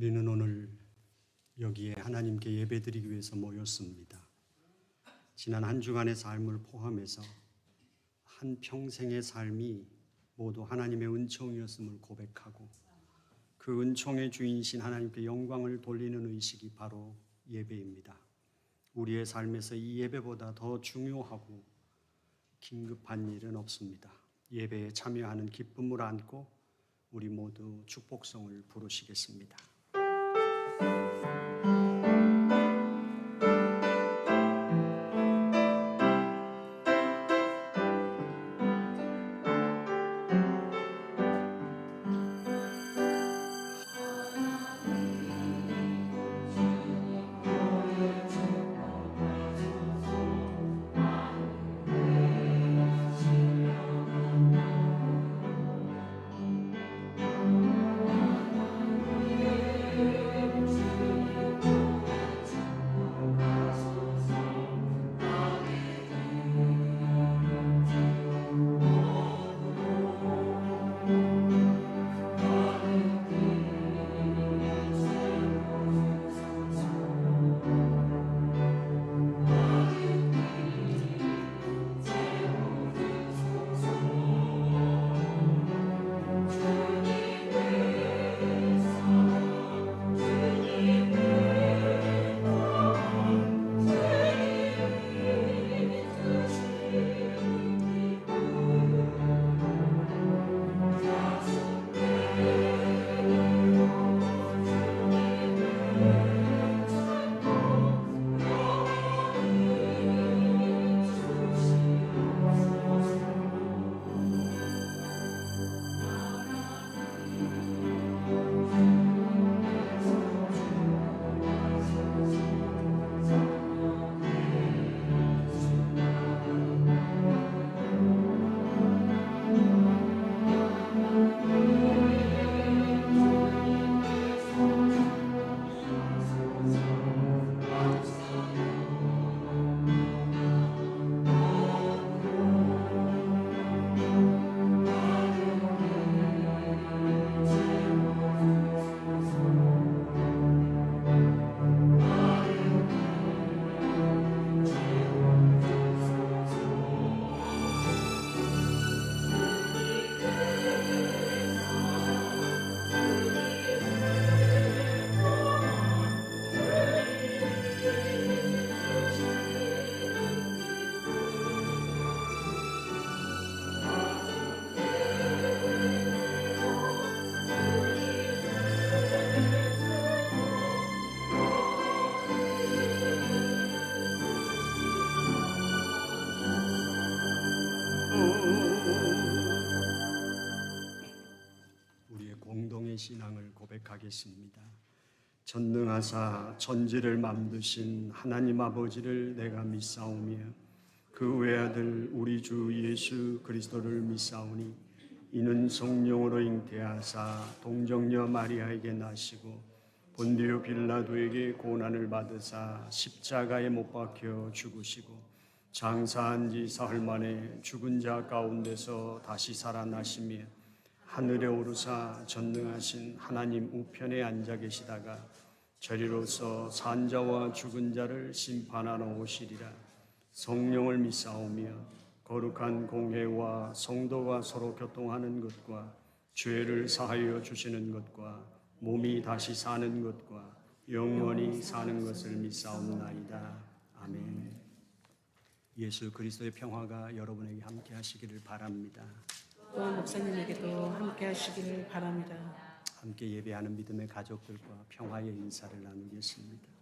우리는 오늘 여기에 하나님께 예배드리기 위해서 모였습니다. 지난 한 주간의 삶을 포함해서 한 평생의 삶이 모두 하나님의 은총이었음을 고백하고 그 은총의 주인이신 하나님께 영광을 돌리는 의식이 바로 예배입니다. 우리의 삶에서 이 예배보다 더 중요하고 긴급한 일은 없습니다. 예배에 참여하는 기쁨을 안고 우리 모두 축복성을 부르시겠습니다. 우리의 공동의 신앙을 고백하겠습니다. 전능하사 천지를 만드신 하나님 아버지를 내가 믿사오며 그 외아들 우리 주 예수 그리스도를 믿사오니 이는 성령으로 잉태하사 동정녀 마리아에게 나시고 본디오 빌라도에게 고난을 받으사 십자가에 못 박혀 죽으시고 장사한 지 사흘 만에 죽은 자 가운데서 다시 살아나시며 하늘에 오르사 전능하신 하나님 우편에 앉아 계시다가 저리로서 산자와 죽은 자를 심판하러 오시리라. 성령을 믿사오며 거룩한 공회와 성도가 서로 교통하는 것과 죄를 사하여 주시는 것과 몸이 다시 사는 것과 영원히 사는 것을 믿사옵나이다. 아멘. 예수 그리스도의 평화가 여러분에게 함께 하시기를 바랍니다. 또한 목사님에게도 함께 하시기를 바랍니다. 함께 예배하는 믿음의 가족들과 평화의 인사를 나누겠습니다.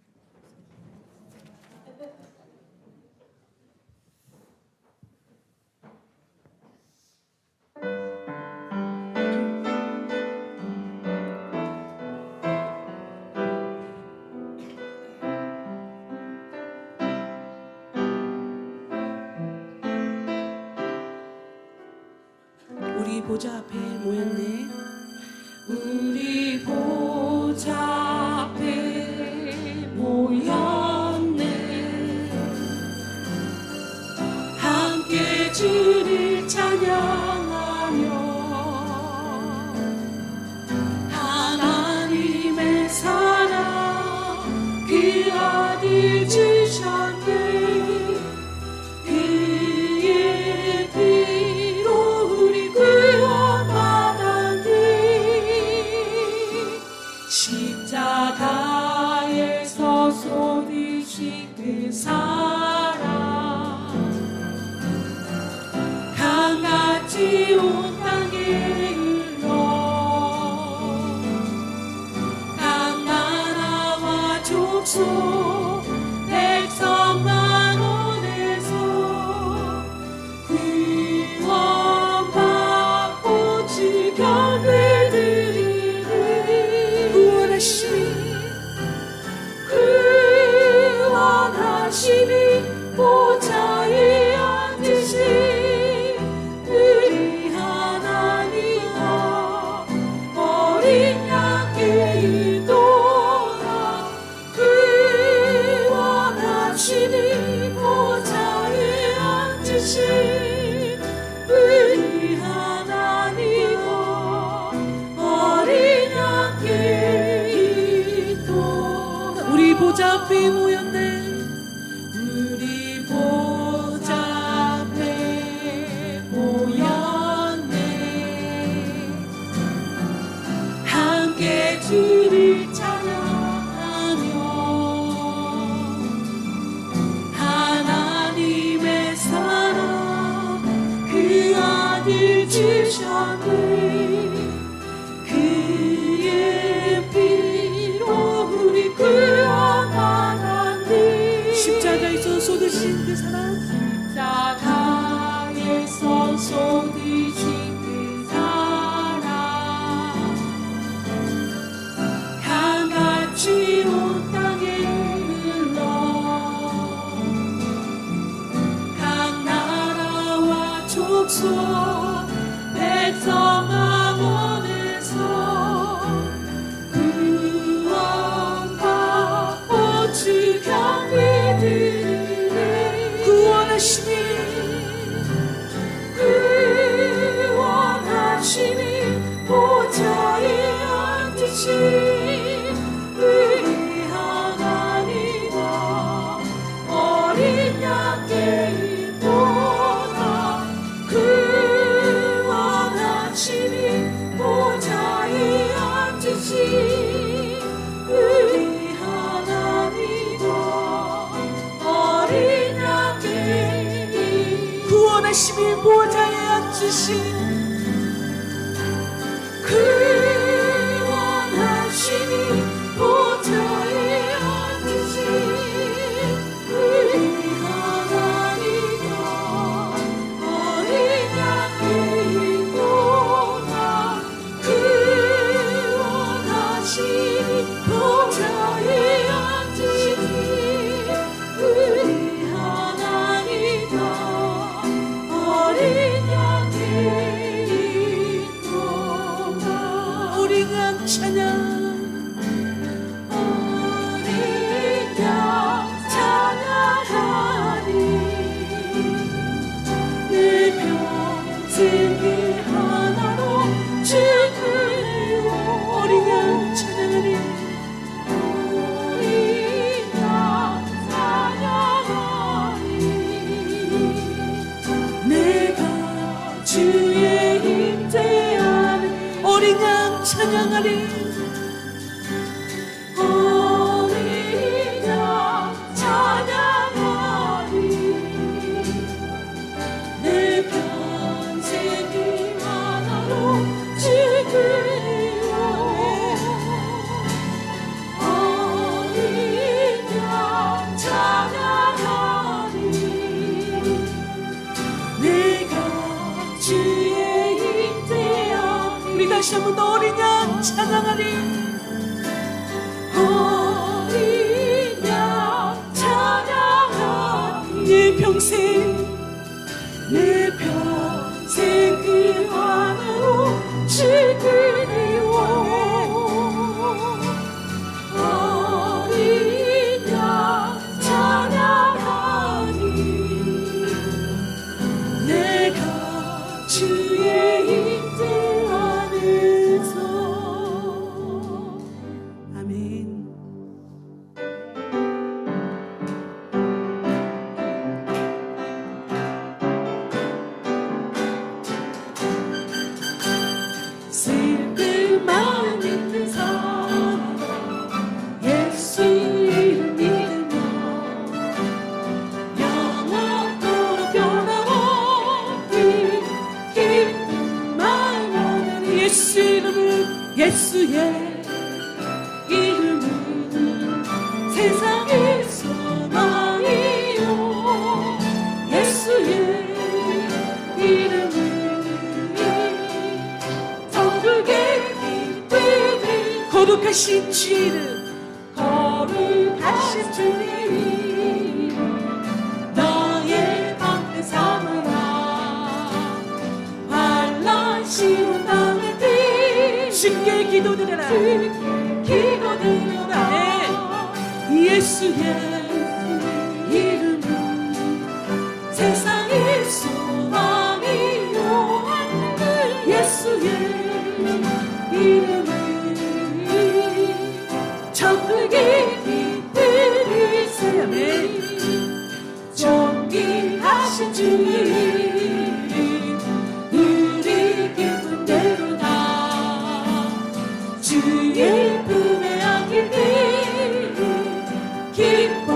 우리 보좌 앞에 모였네. 우리 보좌 앞에 모였네. 함께 주를 찬양하며 하나님의 사 오셨네. 그의 피로 우리 구원하나니. 십자가에서 쏟으신 그 사랑, 십자가에서 쏟으신 그 사랑, 강같이 온 땅에 흘러 각 나라와 족속 백성 망원에서 구원받고 주 경배드리네. 구원하시니 보좌에 앉으신 우리 하나님과 어린 양께 있도다. 구원하시니 보좌에 앉으신 우리 하나님과 어린 양께. 구원하심이 보좌에 앉으신 구원하시니 보좌에 앉으신 우리 하나님과 어린 양께 있도다. 구원하시니 보좌에 앉으신 우리 하나님과 어린 양께 있도다. 어린 양 찬양, 어린 양 찬양하리. 내 평생 그 하나로 주그리워. 어린 양 찬양하리. 어린 양 찬양하리. 내가 주의 임재하는 어린 양 찬양하리. 어린 양 찬양하리. 내 평생 그 하나로 주그리워. 어린 양 찬양하리. 내가 주의 임재하니. 우리 다시 한번 더 어린 양 찬양하리. 어린 양 찬양하리. 내 평생 그 하나로 주그리워. 어린 양 찬양하리. 내가 주의 임재 안에서. 아멘. 슬픈 마음 있는 사람 예수 이름 믿으며 영원토록 변함없는 기쁜 마음 안에 예수 이름을, 예수의 이름은 세상의 소망이요. 예수의 이름은 천국의 기쁨을. 거룩하신 주 이름, 거룩하신 주의 이름 너의 방패 삼아라. 환난 시험 당할 때 주께 기도드려라. 기도드려라. 예수의 이름은 세상의 소망이요. 예수의 이름은 천국의 빛들을 세우네. 존귀하신 주의 이름 우리 기쁜 대로다. 주의 품에 안길 때 기뻐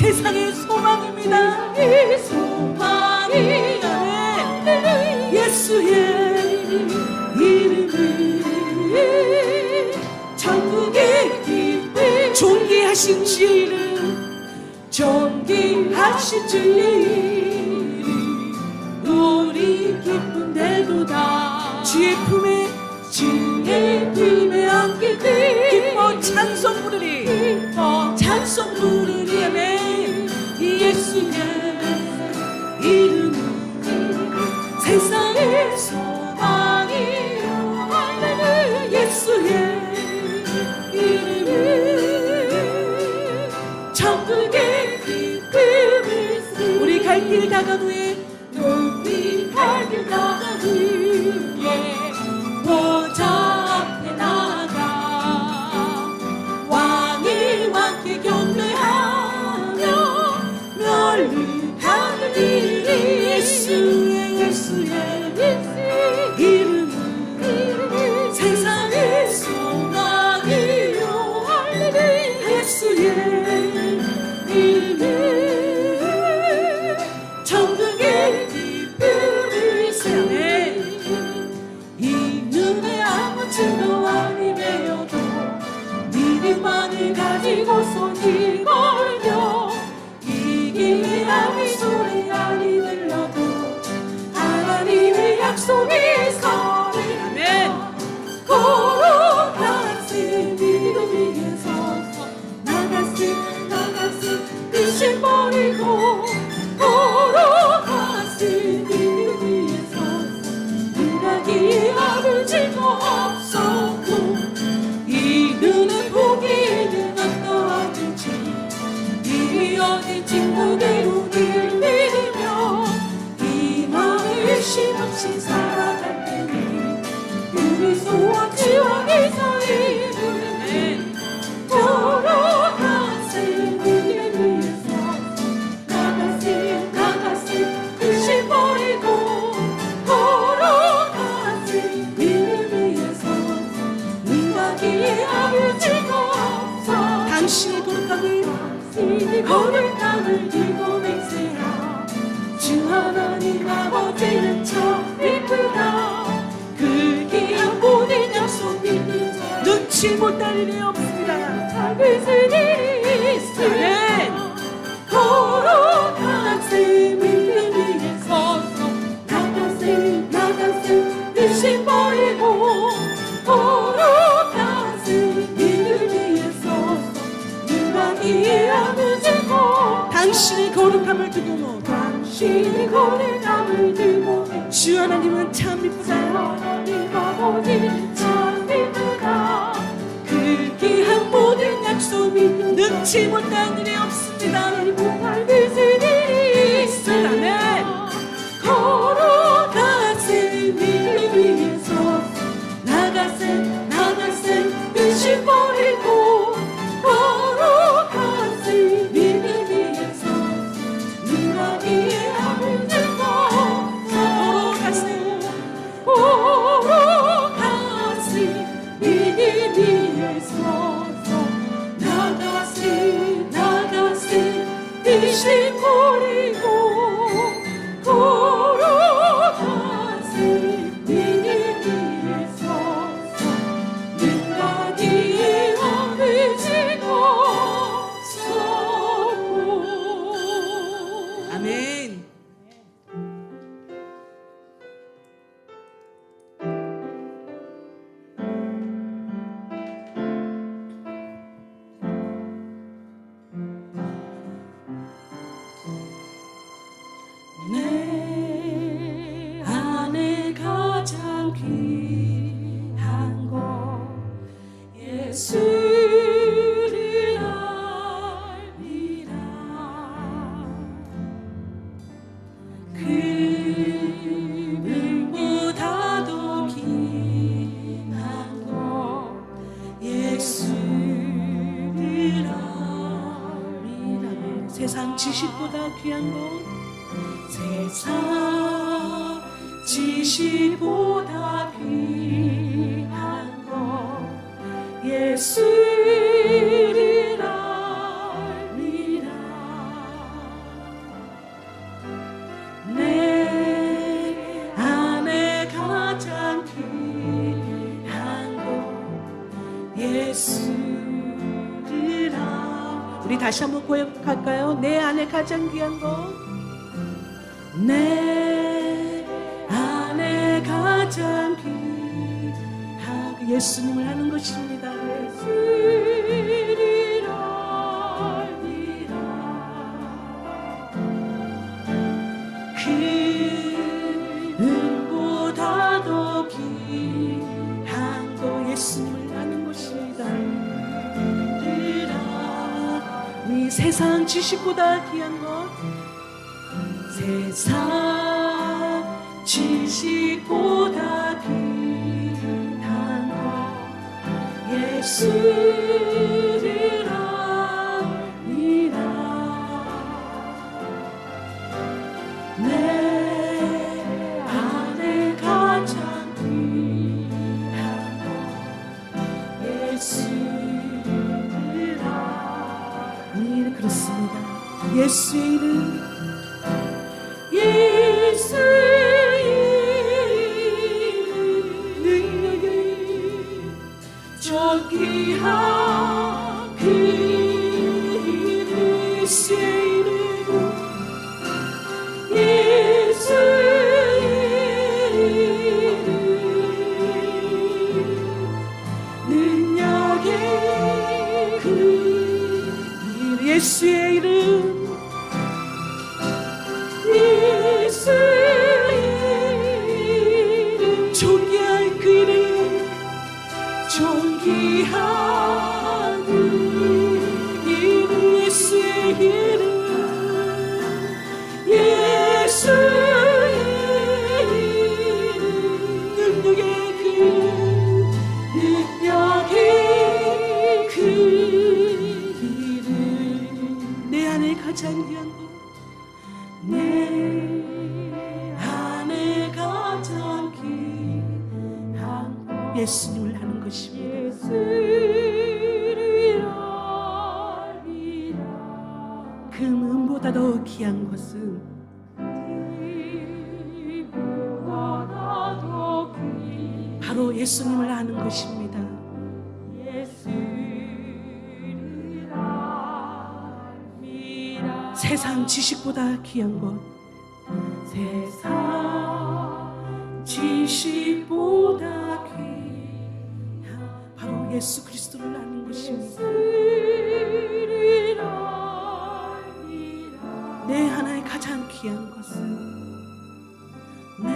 세상의 소망입니다. 이 소망이야. 예수의 이름을 천국의 기쁨 존귀하신 주의 이름 존귀하신 주의 이름 우리 기쁜대도다. 주의 품에 안게 돼 기뻐 찬송 부르리 찬송 부르리. 아멘. 예수의 이름은 세상의 소망이요. 할렐루야. 예수의 이름은 천국의 기쁨을 우리 갈 길 다간 후에 우리 갈 길 다간 후에 보좌 앞에 나가 왕의 왕께 경배하며 멸류관을 예수의 이름은 세상의 소망이요. 할렐루야. 예수의 이름은 천국의 기쁨을 세네. 이 눈에 아무 증거 아니매여도 믿음만을 가지고서 이 걸며 이 길에 아무 소리 아니 들려도 하나님의 약속이 서리라면 걸어가세 믿음 위에 서서 나가세 뜻을 버리고 걸어가세 믿음 위에 서서 누가기에 아버지도 없었고 이 눈은 보기에는 어떠하든지 이 어딘지 그대로 늘 믿으며 이 마음을 의심 없이 살아갈 테니 우리 소원 지원에서 이루는 걸어가세 믿음 위에 서서 나가세 뜻을 버리고 걸어가세 믿음 위에 서서 눈가기에 아버지가 없어 당신의 거룩함을 들고 맹세하 주 하나님 아버지는 참 이쁘다. 그 귀한 모든 약속 믿는 자 눈치 못할 일이 없습니다. 작으신 일이 있으면 걸어가세 믿음 위에 서서 나가세 뜻을 버리고 걸어가세 믿음 위에 서서 누가기에 아버지고 당신의 거룩함을 두고 당신의 거룩함을 두고 주 하나님은 참 이쁘다. 하나님 아버지는 참 이쁘다. 그 귀한 모든 약속이 눈치 못한 일이 없습니다. 못할 일이 있으라면 걸어가세 믿음 위에 서서 나가세 뜻을 버리고 걸어가세 믿음 위에 서서 눈가기에 아무 증거 걸어가세 믿음 위에 서서 나가세 뜻을 버리고 걸어가세 믿음 위에 서서 눈가기에 아버지가 없었고. 아멘. 내 안에 가장 귀한 것 예수를 알리라. 금보다도 귀한 것 예수를 알리라. 세상 지식보다 귀한 것 세상 지식보다 귀한 것 예수를 알리라. 우리 다시 한번 고백할까요? 내 안에 가장 귀한 것, 내 안에 가장 귀한 그 예수님을 아는 것입니다. 예수를 알리라. 그 은보다도 귀한 거 예수님을 아는 것입니다. 이 세상 지식보다 귀한 것, 세상 지식보다 귀한 것 예수를 알리라. 내 안에 가장 귀한 것 예수를 알리라. 그렇습니다. 예수의 이름, 예수의 능력이 존귀한 그 이름 예수의 이름 예수의 이름 능력의 그 예수의 이름, 존귀한 그 이름 존귀한 그 이름 예수의 이름 예수의 이름 능력의 그 이름 내 안에 가장 귀한 것, 내 안에 가장 귀한 것 예수님을 아는 것입니다. 예수를 알리라. 그 은보다 더 귀한 것은 이보다 더 귀한 바로 예수님을 아는 것입니다. 예수를 알리라. 세상 지식보다 귀한 것, 세상 지식보다 귀한 바로 예수 그리스도를 아는 것입니다. 예수를 알리라. 내 하나의 가장 귀한 것은 내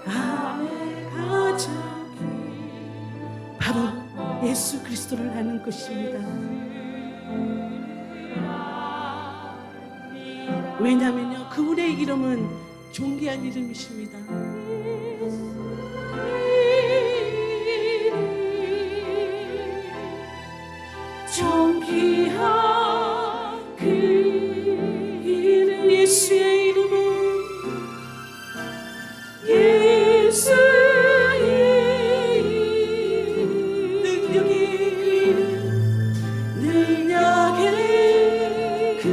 안에 가장 귀한 바로 예수 그리스도를 아는 것입니다. 왜냐하면요, 그분의 이름은 존귀한 이름이십니다. 존귀한 그 이름 예수의 이름은 예수의 이름 능력의 그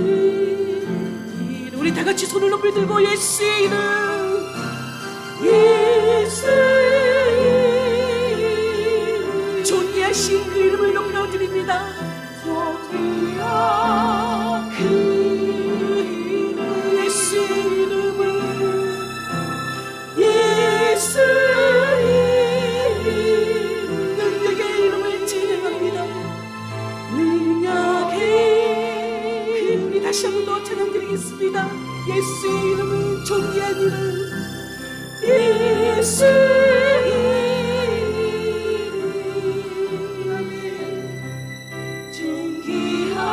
이름 우리 다 같이 손을 높이 들고 예수의 이름, 예수의 이름 존귀하신 그 이름을 높여드립니다. 존귀한 그 이름 예수의 이름은 예수의 이름 능력의 이름을 찬양합니다. 능력의 우리 다시 한 번 더 찬양드리겠습니다. 예수의 이름은 존귀한 이름, 예수의 이름 존귀한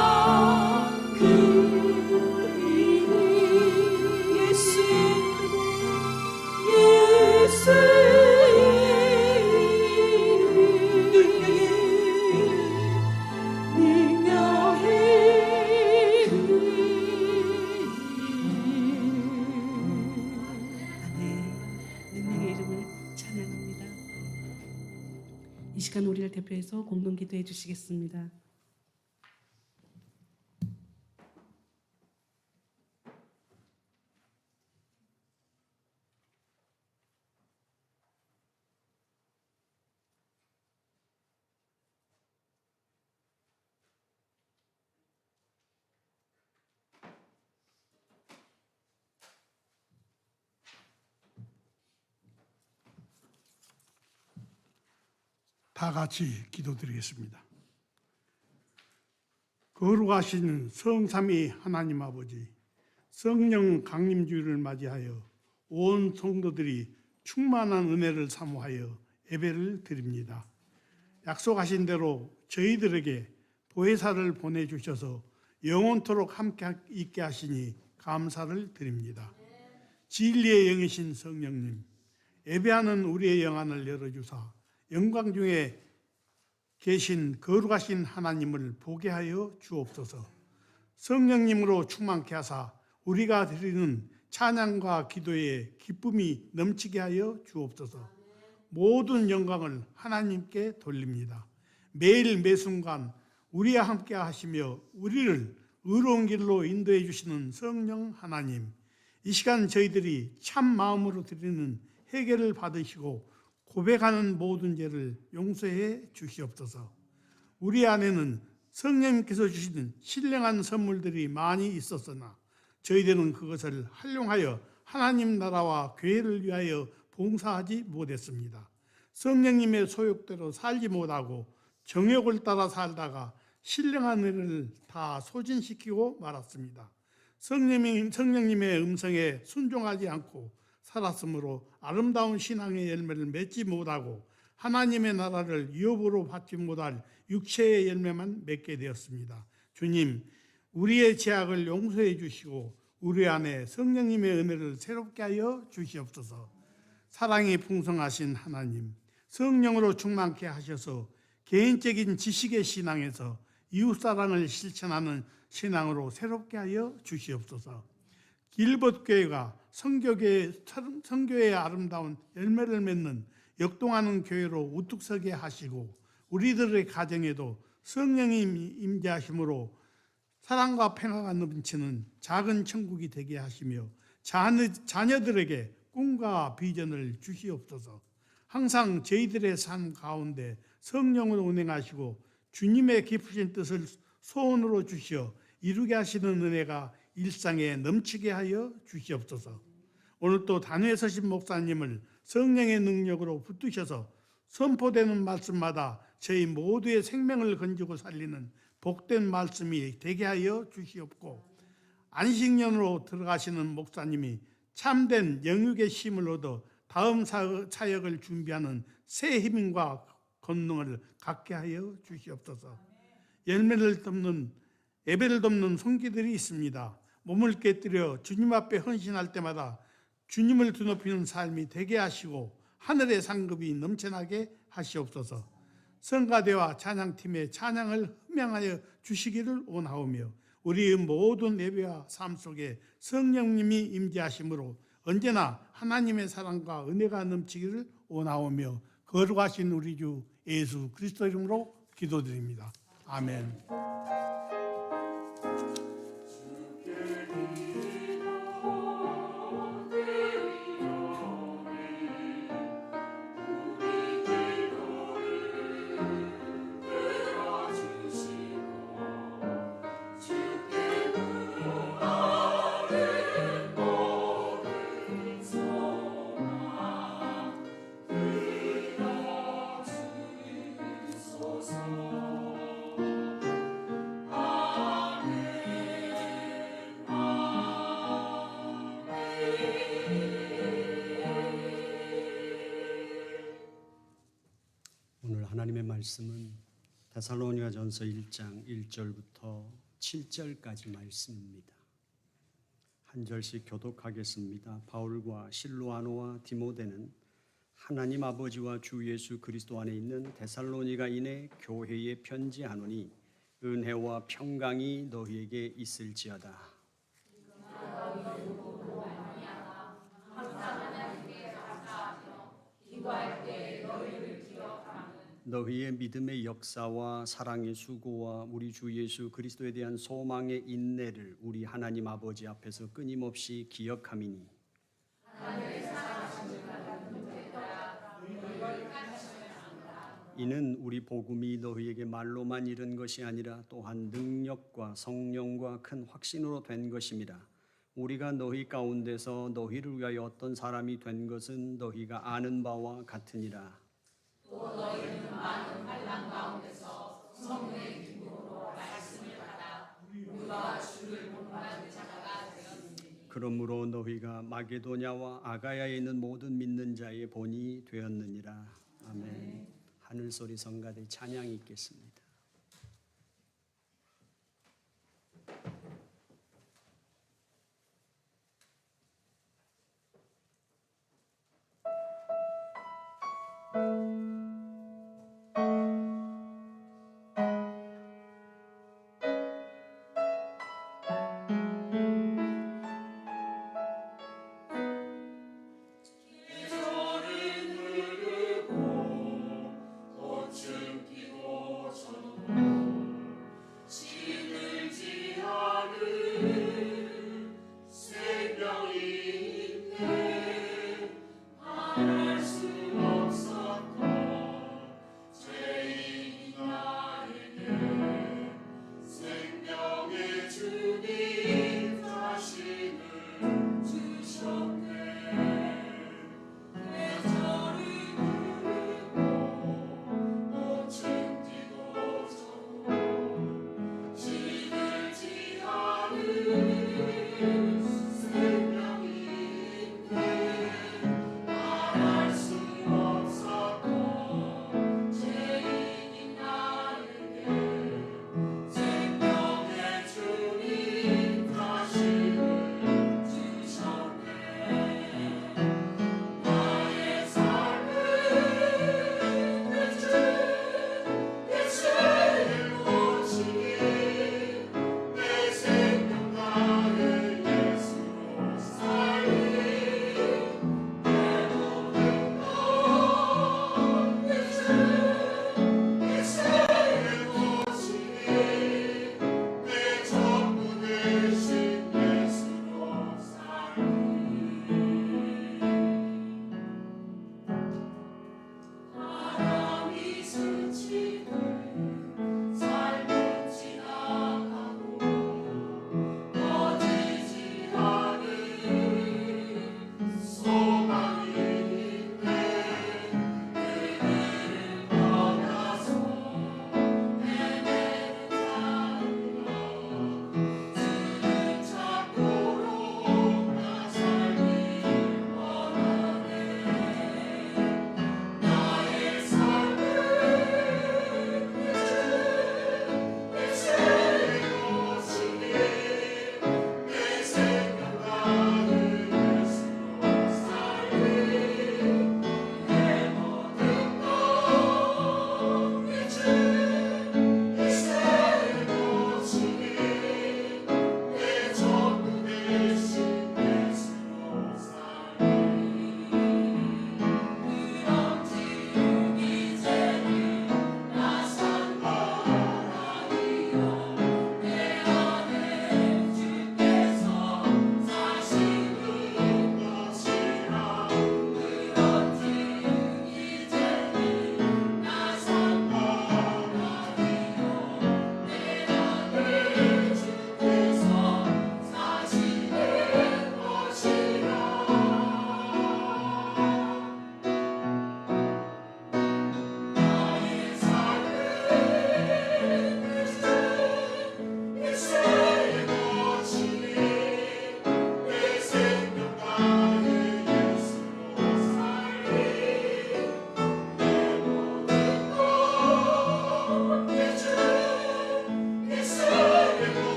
그 이름 예수의 능력의 이름을 찬양합니다. 이 시간 우리를 대표해서 공동 기도해 주시겠습니다. 다 같이 기도드리겠습니다. 거룩하신 성삼위 하나님 아버지, 성령 강림주일을 맞이하여 온 성도들이 충만한 은혜를 사모하여 예배를 드립니다. 약속하신 대로 저희들에게 보혜사를 보내주셔서 영원토록 함께 있게 하시니 감사를 드립니다. 진리의 영이신 성령님, 예배하는 우리의 영안을 열어주사 영광 중에 계신 거룩하신 하나님을 보게 하여 주옵소서. 성령님으로 충만케 하사 우리가 드리는 찬양과 기도에 기쁨이 넘치게 하여 주옵소서. 모든 영광을 하나님께 돌립니다. 매일 매순간 우리와 함께 하시며 우리를 의로운 길로 인도해 주시는 성령 하나님, 이 시간 저희들이 참 마음으로 드리는 회개를 받으시고 고백하는 모든 죄를 용서해 주시옵소서. 우리 안에는 성령님께서 주시는 신령한 선물들이 많이 있었으나 저희들은 그것을 활용하여 하나님 나라와 교회를 위하여 봉사하지 못했습니다. 성령님의 소욕대로 살지 못하고 정욕을 따라 살다가 신령한 일을 다 소진시키고 말았습니다. 성령님의 음성에 순종하지 않고 살았으므로 아름다운 신앙의 열매를 맺지 못하고 하나님의 나라를 유업으로 받지 못할 육체의 열매만 맺게 되었습니다. 주님, 우리의 죄악을 용서해 주시고 우리 안에 성령님의 은혜를 새롭게 하여 주시옵소서. 사랑이 풍성하신 하나님, 성령으로 충만케 하셔서 개인적인 지식의 신앙에서 이웃사랑을 실천하는 신앙으로 새롭게 하여 주시옵소서. 길벗교회가 선교의 아름다운 열매를 맺는 역동하는 교회로 우뚝 서게 하시고 우리들의 가정에도 성령님 임재하심으로 사랑과 평화가 넘치는 작은 천국이 되게 하시며 자녀들에게 꿈과 비전을 주시옵소서. 항상 저희들의 삶 가운데 성령으로 운행하시고 주님의 깊으신 뜻을 소원으로 주시어 이루게 하시는 은혜가 일상에 넘치게 하여 주시옵소서. 오늘 또 단회에 서신 목사님을 성령의 능력으로 붙드셔서 선포되는 말씀마다 저희 모두의 생명을 건지고 살리는 복된 말씀이 되게 하여 주시옵고, 안식년으로 들어가시는 목사님이 참된 영육의 힘을 얻어 다음 사역을 준비하는 새 힘과 권능을 갖게 하여 주시옵소서. 열매를 덮는 예배를 돕는 성기들이 있습니다. 몸을 깨뜨려 주님 앞에 헌신할 때마다 주님을 드높이는 삶이 되게 하시고 하늘의 상급이 넘쳐나게 하시옵소서. 성가대와 찬양팀의 찬양을 흠양하여 주시기를 원하오며 우리의 모든 예배와 삶 속에 성령님이 임재하심으로 언제나 하나님의 사랑과 은혜가 넘치기를 원하오며 거룩하신 우리 주 예수 그리스도 이름으로 기도드립니다. 아멘. 하나님의 말씀은 데살로니가전서 1장 1절부터 7절까지 말씀입니다. 한 절씩 교독하겠습니다. 바울과 실로아노와 디모데는 하나님 아버지와 주 예수 그리스도 안에 있는 데살로니가인의 교회에 편지하노니 은혜와 평강이 너희에게 있을지어다. 너희의 믿음의 역사와 사랑의 수고와 우리 주 예수 그리스도에 대한 소망의 인내를 우리 하나님 아버지 앞에서 끊임없이 기억함이니 이는 우리 복음이 너희에게 말로만 이른 것이 아니라 또한 능력과 성령과 큰 확신으로 된 것임이라. 우리가 너희 가운데서 너희를 위하여 어떤 사람이 된 것은 너희가 아는 바와 같으니라. 그러므로 너희가 마게도냐와 아가야에 있는 모든 믿는 자의 본이 되었느니라. 아멘. 하늘소리 성가대 찬양이 있겠습니다.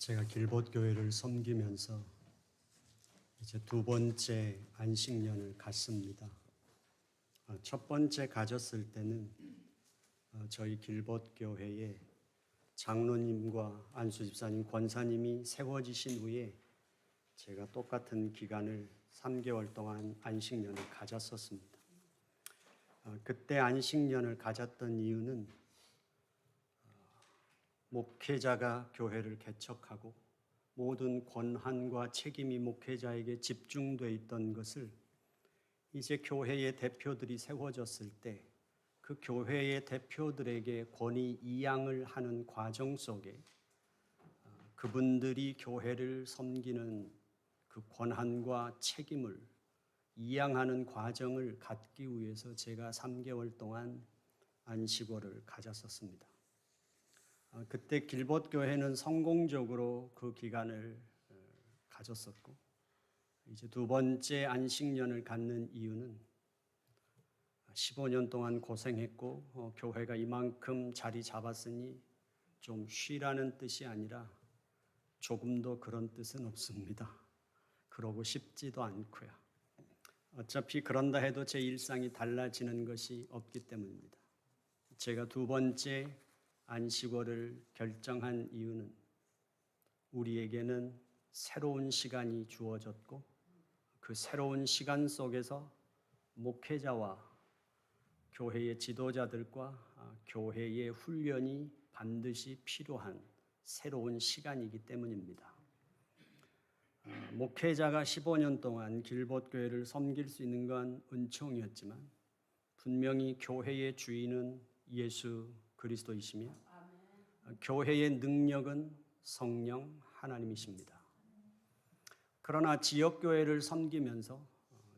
제가 길봇교회를 섬기면서 이제 두 번째 안식년을 갖습니다. 첫 번째 가졌을 때는 저희 길봇교회에 장로님과 안수집사님, 권사님이 세워지신 후에 제가 똑같은 기간을 3개월 동안 안식년을 가졌었습니다. 그때 안식년을 가졌던 이유는 목회자가 교회를 개척하고 모든 권한과 책임이 목회자에게 집중돼 있던 것을 이제 교회의 대표들이 세워졌을 때 그 교회의 대표들에게 권위 이양을 하는 과정 속에 그분들이 교회를 섬기는 그 권한과 책임을 이양하는 과정을 갖기 위해서 제가 3개월 동안 안식월을 가졌었습니다. 그때 길벗교회는 성공적으로 그 기간을 가졌었고, 이제 두 번째 안식년을 갖는 이유는 15년 동안 고생했고 교회가 이만큼 자리 잡았으니 좀 쉬라는 뜻이 아니라 조금도 그런 뜻은 없습니다. 그러고 싶지도 않고요. 어차피 그런다 해도 제 일상이 달라지는 것이 없기 때문입니다. 제가 두 번째 안식월을 결정한 이유는 우리에게는 새로운 시간이 주어졌고 그 새로운 시간 속에서 목회자와 교회의 지도자들과 교회의 훈련이 반드시 필요한 새로운 시간이기 때문입니다. 목회자가 15년 동안 길벗교회를 섬길 수 있는 건 은총이었지만 분명히 교회의 주인은 예수 그리스도이시며 교회의 능력은 성령 하나님이십니다. 그러나 지역교회를 섬기면서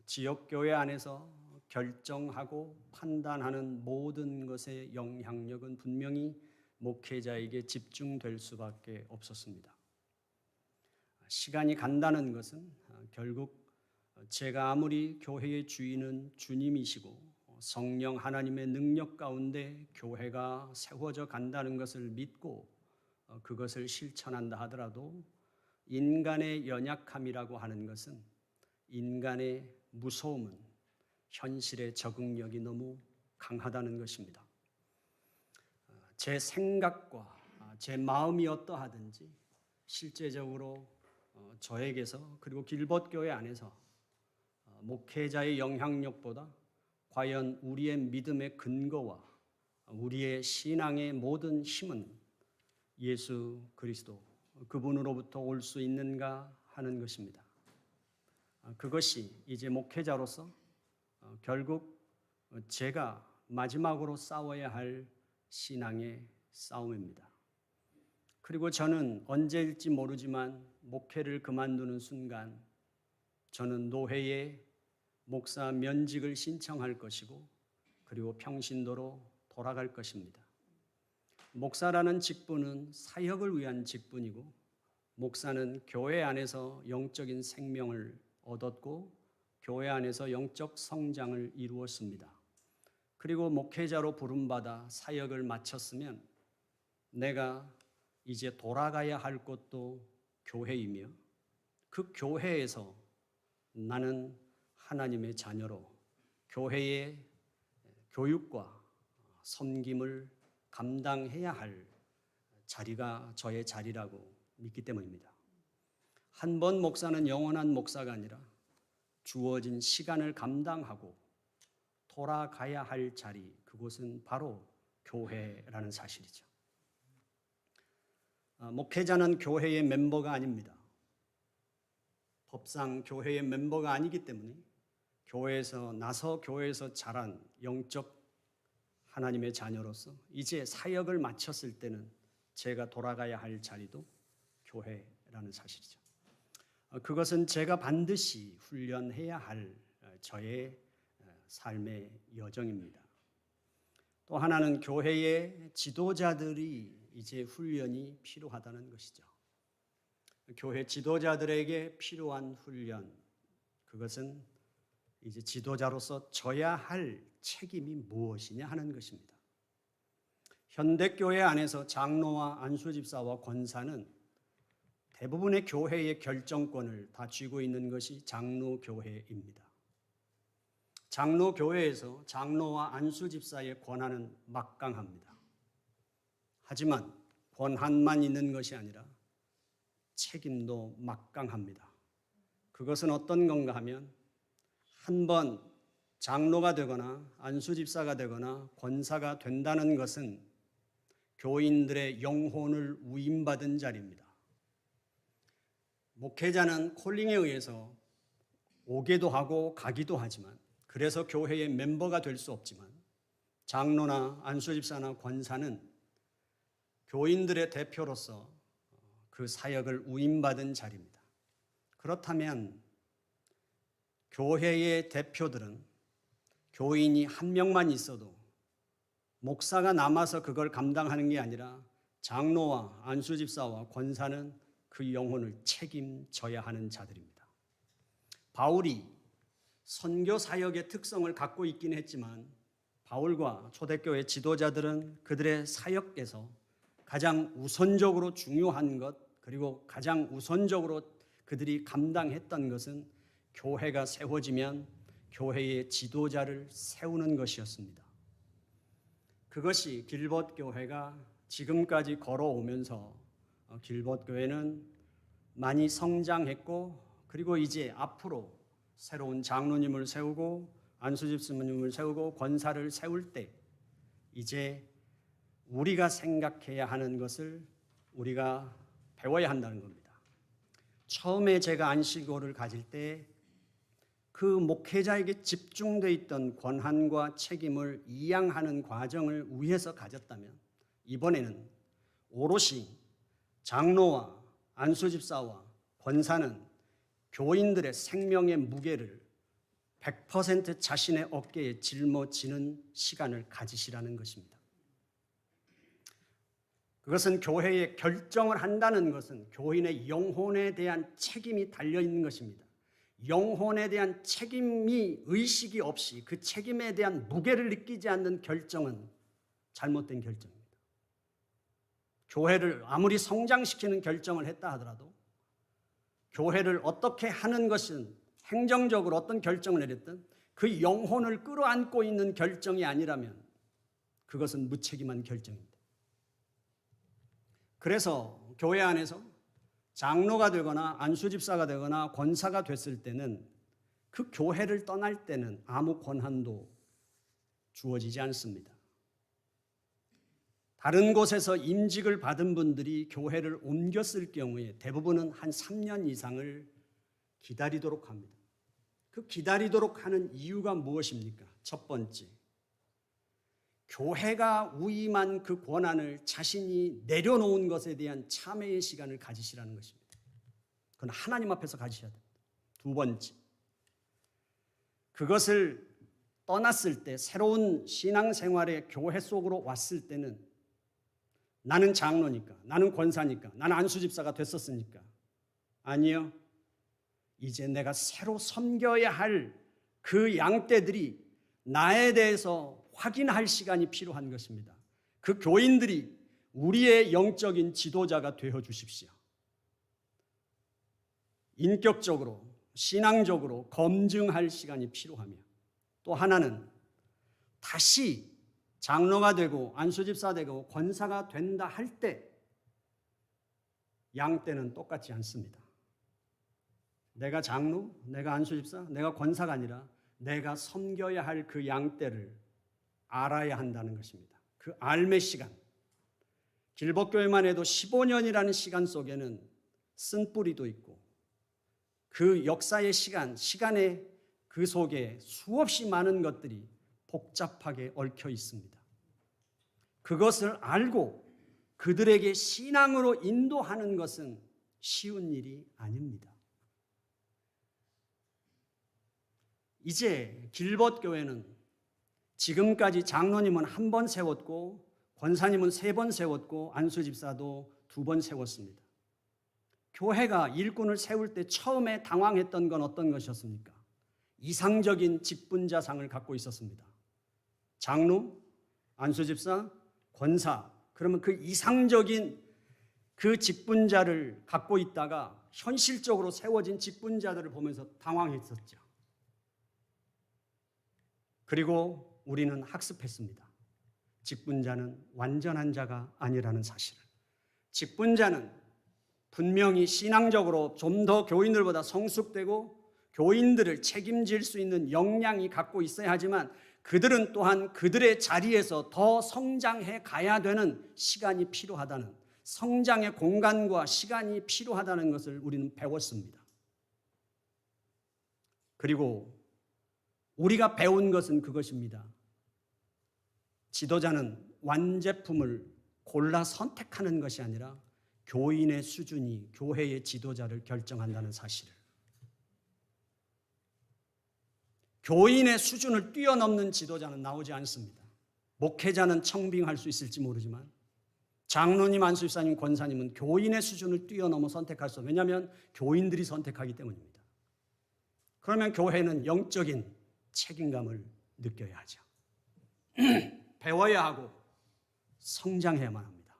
지역교회 안에서 결정하고 판단하는 모든 것의 영향력은 분명히 목회자에게 집중될 수밖에 없었습니다. 시간이 간다는 것은 결국 제가 아무리 교회의 주인은 주님이시고 성령 하나님의 능력 가운데 교회가 세워져 간다는 것을 믿고 그것을 실천한다 하더라도 인간의 연약함이라고 하는 것은 인간의 무서움은 현실의 적응력이 너무 강하다는 것입니다. 제 생각과 제 마음이 어떠하든지 실제적으로 저에게서 그리고 길벗교회 안에서 목회자의 영향력보다 과연 우리의 믿음의 근거와 우리의 신앙의 모든 힘은 예수 그리스도 그분으로부터 올 수 있는가 하는 것입니다. 그것이 이제 목회자로서 결국 제가 마지막으로 싸워야 할 신앙의 싸움입니다. 그리고 저는 언제일지 모르지만 목회를 그만두는 순간 저는 노회에 목사 면직을 신청할 것이고 그리고 평신도로 돌아갈 것입니다. 목사라는 직분은 사역을 위한 직분이고 목사는 교회 안에서 영적인 생명을 얻었고 교회 안에서 영적 성장을 이루었습니다. 그리고 목회자로 부름받아 사역을 마쳤으면 내가 이제 돌아가야 할 곳도 교회이며 그 교회에서 나는 하나님의 자녀로 교회의 교육과 섬김을 감당해야 할 자리가 저의 자리라고 믿기 때문입니다. 한 번 목사는 영원한 목사가 아니라 주어진 시간을 감당하고 돌아가야 할 자리, 그곳은 바로 교회라는 사실이죠. 목회자는 교회의 멤버가 아닙니다. 법상 교회의 멤버가 아니기 때문에 교회에서 자란 영적 하나님의 자녀로서 이제 사역을 마쳤을 때는 제가 돌아가야 할 자리도 교회라는 사실이죠. 그것은 제가 반드시 훈련해야 할 저의 삶의 여정입니다. 또 하나는 교회의 지도자들이 이제 훈련이 필요하다는 것이죠. 교회 지도자들에게 필요한 훈련, 그것은 이제 지도자로서 져야 할 책임이 무엇이냐 하는 것입니다. 현대교회 안에서 장로와 안수집사와 권사는 대부분의 교회의 결정권을 다 쥐고 있는 것이 장로교회입니다. 장로교회에서 장로와 안수집사의 권한은 막강합니다. 하지만 권한만 있는 것이 아니라 책임도 막강합니다. 그것은 어떤 건가 하면 한 번 장로가 되거나 안수집사가 되거나 권사가 된다는 것은 교인들의 영혼을 위임받은 자리입니다. 목회자는 콜링에 의해서 오기도 하고 가기도 하지만, 그래서 교회의 멤버가 될 수 없지만, 장로나 안수집사나 권사는 교인들의 대표로서 그 사역을 위임받은 자리입니다. 그렇다면 교회의 대표들은 교인이 한 명만 있어도 목사가 남아서 그걸 감당하는 게 아니라 장로와 안수집사와 권사는 그 영혼을 책임져야 하는 자들입니다. 바울이 선교 사역의 특성을 갖고 있긴 했지만, 바울과 초대교회 지도자들은 그들의 사역에서 가장 우선적으로 중요한 것, 그리고 가장 우선적으로 그들이 감당했던 것은 교회가 세워지면 교회의 지도자를 세우는 것이었습니다. 그것이 길벗 교회가 지금까지 걸어오면서 길벗 교회는 많이 성장했고, 그리고 이제 앞으로 새로운 장로님을 세우고 안수집사님을 세우고 권사를 세울 때 이제 우리가 생각해야 하는 것을 우리가 배워야 한다는 겁니다. 처음에 제가 안식일을 가질 때 그 목회자에게 집중되어 있던 권한과 책임을 이양하는 과정을 위해서 가졌다면, 이번에는 오롯이 장로와 안수집사와 권사는 교인들의 생명의 무게를 100% 자신의 어깨에 짊어지는 시간을 가지시라는 것입니다. 그것은 교회의 결정을 한다는 것은 교인의 영혼에 대한 책임이 달려있는 것입니다. 영혼에 대한 책임이 의식이 없이 그 책임에 대한 무게를 느끼지 않는 결정은 잘못된 결정입니다. 교회를 아무리 성장시키는 결정을 했다 하더라도, 교회를 어떻게 하는 것은 행정적으로 어떤 결정을 내렸든 그 영혼을 끌어안고 있는 결정이 아니라면 그것은 무책임한 결정입니다. 그래서 교회 안에서 장로가 되거나 안수집사가 되거나 권사가 됐을 때는 그 교회를 떠날 때는 아무 권한도 주어지지 않습니다. 다른 곳에서 임직을 받은 분들이 교회를 옮겼을 경우에 대부분은 한 3년 이상을 기다리도록 합니다. 그 기다리도록 하는 이유가 무엇입니까? 첫 번째, 교회가 위임한 그 권한을 자신이 내려놓은 것에 대한 참회의 시간을 가지시라는 것입니다. 그건 하나님 앞에서 가지셔야 됩니다. 두 번째, 그것을 떠났을 때, 새로운 신앙생활의 교회 속으로 왔을 때는 나는 장로니까, 나는 권사니까, 나는 안수집사가 됐었으니까, 아니요, 이제 내가 새로 섬겨야 할 그 양떼들이 나에 대해서 확인할 시간이 필요한 것입니다. 그 교인들이 우리의 영적인 지도자가 되어 주십시오. 인격적으로, 신앙적으로 검증할 시간이 필요하며, 또 하나는 다시 장로가 되고 안수집사 되고 권사가 된다 할 때 양떼는 똑같지 않습니다. 내가 장로, 내가 안수집사, 내가 권사가 아니라 내가 섬겨야 할 그 양떼를 알아야 한다는 것입니다. 그 알매 시간, 길벗교회만 해도 15년이라는 시간 속에는 쓴뿌리도 있고 그 역사의 시간의 그 속에 수없이 많은 것들이 복잡하게 얽혀 있습니다. 그것을 알고 그들에게 신앙으로 인도하는 것은 쉬운 일이 아닙니다. 이제 길벗교회는 지금까지 장로님은 한 번 세웠고 권사님은 3번 세웠고 안수집사도 2번 세웠습니다. 교회가 일꾼을 세울 때 처음에 당황했던 건 어떤 것이었습니까? 이상적인 직분자상을 갖고 있었습니다. 장로, 안수집사, 권사, 그러면 그 이상적인 그 직분자를 갖고 있다가 현실적으로 세워진 직분자들을 보면서 당황했었죠. 그리고 우리는 학습했습니다. 직분자는 완전한 자가 아니라는 사실을. 직분자는 분명히 신앙적으로 좀 더 교인들보다 성숙되고 교인들을 책임질 수 있는 역량이 갖고 있어야 하지만 그들은 또한 그들의 자리에서 더 성장해 가야 되는 시간이 필요하다는, 성장의 공간과 시간이 필요하다는 것을 우리는 배웠습니다. 그리고 우리가 배운 것은 그것입니다. 지도자는 완제품을 골라 선택하는 것이 아니라 교인의 수준이 교회의 지도자를 결정한다는 사실을, 교인의 수준을 뛰어넘는 지도자는 나오지 않습니다. 목회자는 청빙할 수 있을지 모르지만 장로님, 안수집사님, 권사님은 교인의 수준을 뛰어넘어 선택할 수 없어요. 왜냐하면 교인들이 선택하기 때문입니다. 그러면 교회는 영적인 책임감을 느껴야 하죠. 배워야 하고 성장해야만 합니다.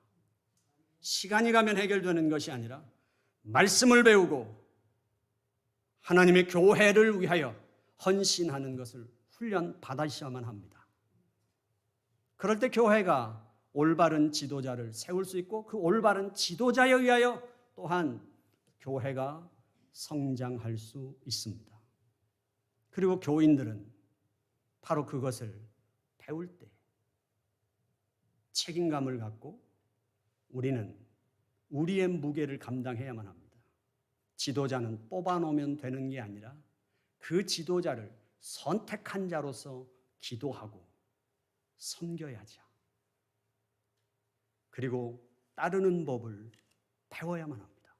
시간이 가면 해결되는 것이 아니라 말씀을 배우고 하나님의 교회를 위하여 헌신하는 것을 훈련 받으셔야만 합니다. 그럴 때 교회가 올바른 지도자를 세울 수 있고 그 올바른 지도자에 의하여 또한 교회가 성장할 수 있습니다. 그리고 교인들은 바로 그것을 배울 때 책임감을 갖고 우리는 우리의 무게를 감당해야만 합니다. 지도자는 뽑아놓으면 되는 게 아니라 그 지도자를 선택한 자로서 기도하고 섬겨야죠. 그리고 따르는 법을 배워야만 합니다.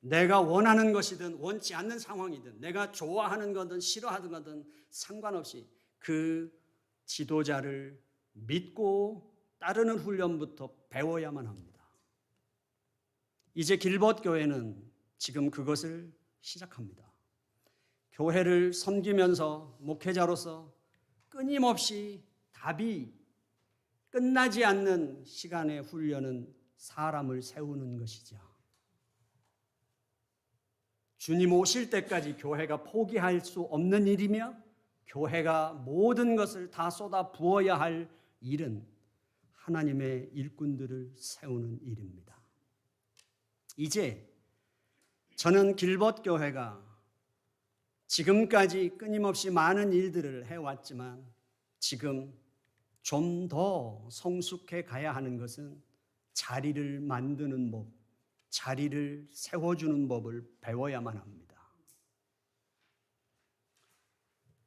내가 원하는 것이든 원치 않는 상황이든 내가 좋아하는 거든 싫어하는 거든 상관없이 그 지도자를 믿고 따르는 훈련부터 배워야만 합니다. 이제 길벗 교회는 지금 그것을 시작합니다. 교회를 섬기면서 목회자로서 끊임없이 답이 끝나지 않는 시간의 훈련은 사람을 세우는 것이죠. 주님 오실 때까지 교회가 포기할 수 없는 일이며 교회가 모든 것을 다 쏟아 부어야 할 일은 하나님의 일꾼들을 세우는 일입니다. 이제 저는 길벗 교회가 지금까지 끊임없이 많은 일들을 해왔지만 지금 좀 더 성숙해 가야 하는 것은 자리를 만드는 법, 자리를 세워주는 법을 배워야만 합니다.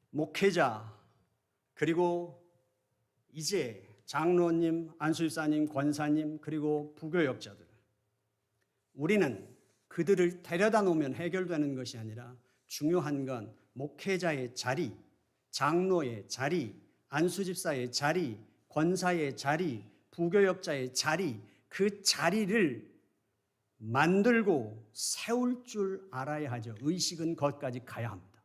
목회자 그리고 이제 장로님, 안수집사님, 권사님 그리고 부교역자들, 우리는 그들을 데려다 놓으면 해결되는 것이 아니라 중요한 건 목회자의 자리, 장로의 자리, 안수집사의 자리, 권사의 자리, 부교역자의 자리, 그 자리를 만들고 세울 줄 알아야 하죠. 의식은 거기까지 가야 합니다.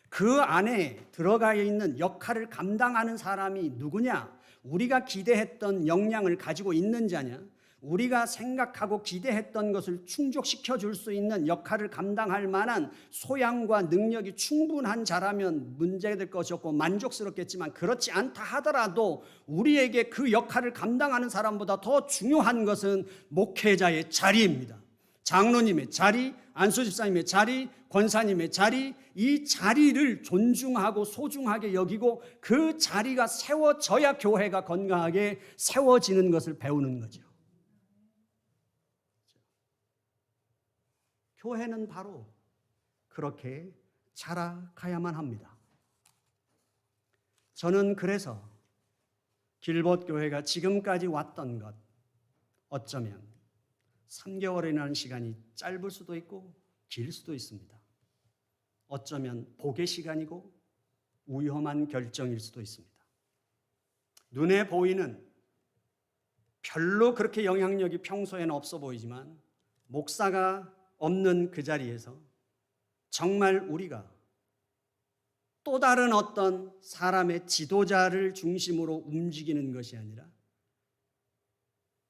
그 안에 들어가 있는 역할을 감당하는 사람이 누구냐? 우리가 기대했던 역량을 가지고 있는 자냐? 우리가 생각하고 기대했던 것을 충족시켜 줄 수 있는 역할을 감당할 만한 소양과 능력이 충분한 자라면 문제될 것이 없고 만족스럽겠지만 그렇지 않다 하더라도 우리에게 그 역할을 감당하는 사람보다 더 중요한 것은 목회자의 자리입니다. 장로님의 자리, 안수집사님의 자리, 권사님의 자리, 이 자리를 존중하고 소중하게 여기고 그 자리가 세워져야 교회가 건강하게 세워지는 것을 배우는 거죠. 교회는 바로 그렇게 자라가야만 합니다. 저는 그래서 길벗 교회가 지금까지 왔던 것, 어쩌면 3개월이라는 시간이 짧을 수도 있고 길 수도 있습니다. 어쩌면 복의 시간이고 위험한 결정일 수도 있습니다. 눈에 보이는 별로 그렇게 영향력이 평소에는 없어 보이지만 목사가 없는 그 자리에서 정말 우리가 또 다른 어떤 사람의 지도자를 중심으로 움직이는 것이 아니라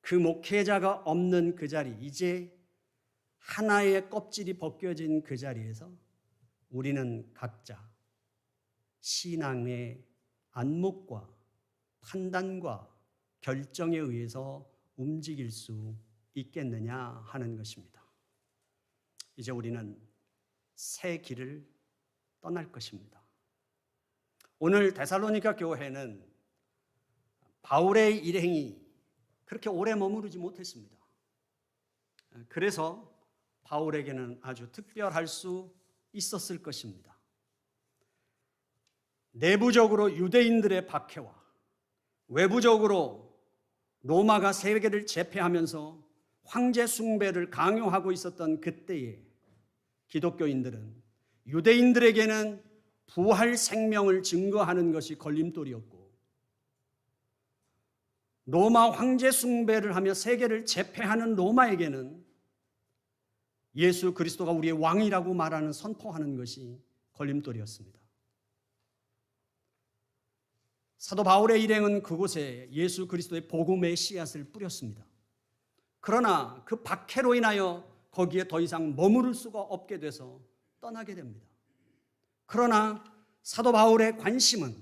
그 목회자가 없는 그 자리, 이제 하나의 껍질이 벗겨진 그 자리에서 우리는 각자 신앙의 안목과 판단과 결정에 의해서 움직일 수 있겠느냐 하는 것입니다. 이제 우리는 새 길을 떠날 것입니다. 오늘 데살로니가 교회는 바울의 일행이 그렇게 오래 머무르지 못했습니다. 그래서 바울에게는 아주 특별할 수 있었을 것입니다. 내부적으로 유대인들의 박해와 외부적으로 로마가 세계를 제패하면서 황제 숭배를 강요하고 있었던 그때에 기독교인들은 유대인들에게는 부활 생명을 증거하는 것이 걸림돌이었고, 로마 황제 숭배를 하며 세계를 제패하는 로마에게는 예수 그리스도가 우리의 왕이라고 말하는 선포하는 것이 걸림돌이었습니다. 사도 바울의 일행은 그곳에 예수 그리스도의 복음의 씨앗을 뿌렸습니다. 그러나 그 박해로 인하여 거기에 더 이상 머무를 수가 없게 돼서 떠나게 됩니다. 그러나 사도 바울의 관심은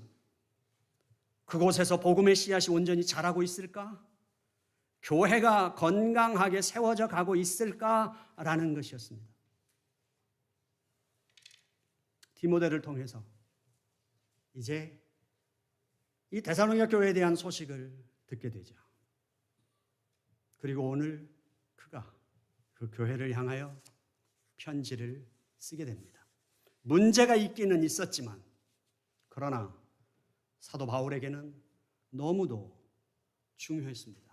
그곳에서 복음의 씨앗이 온전히 자라고 있을까? 교회가 건강하게 세워져 가고 있을까라는 것이었습니다. 디모데를 통해서 이제 이 데살로니가 교회에 대한 소식을 듣게 되죠. 그리고 오늘 그가 그 교회를 향하여 편지를 쓰게 됩니다. 문제가 있기는 있었지만, 그러나 사도 바울에게는 너무도 중요했습니다.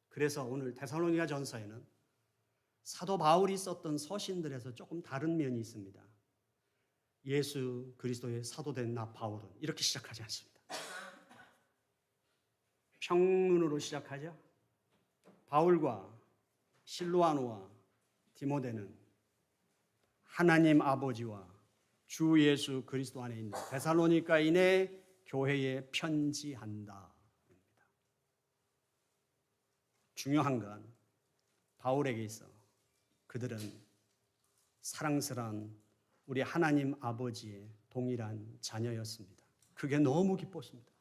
그래서 오늘 데살로니가 전서에는 사도 바울이 썼던 서신들에서 조금 다른 면이 있습니다. 예수 그리스도의 사도된 나 바울은 이렇게 시작하지 않습니다. 평문으로 시작하죠. 바울과 실로아노와 디모데는 하나님 아버지와 주 예수 그리스도 안에 있는 데살로니가인의 교회에 편지한다. 중요한 건 바울에게 있어 그들은 사랑스러운 우리 하나님 아버지의 동일한 자녀였습니다. 그게 너무 기뻤습니다.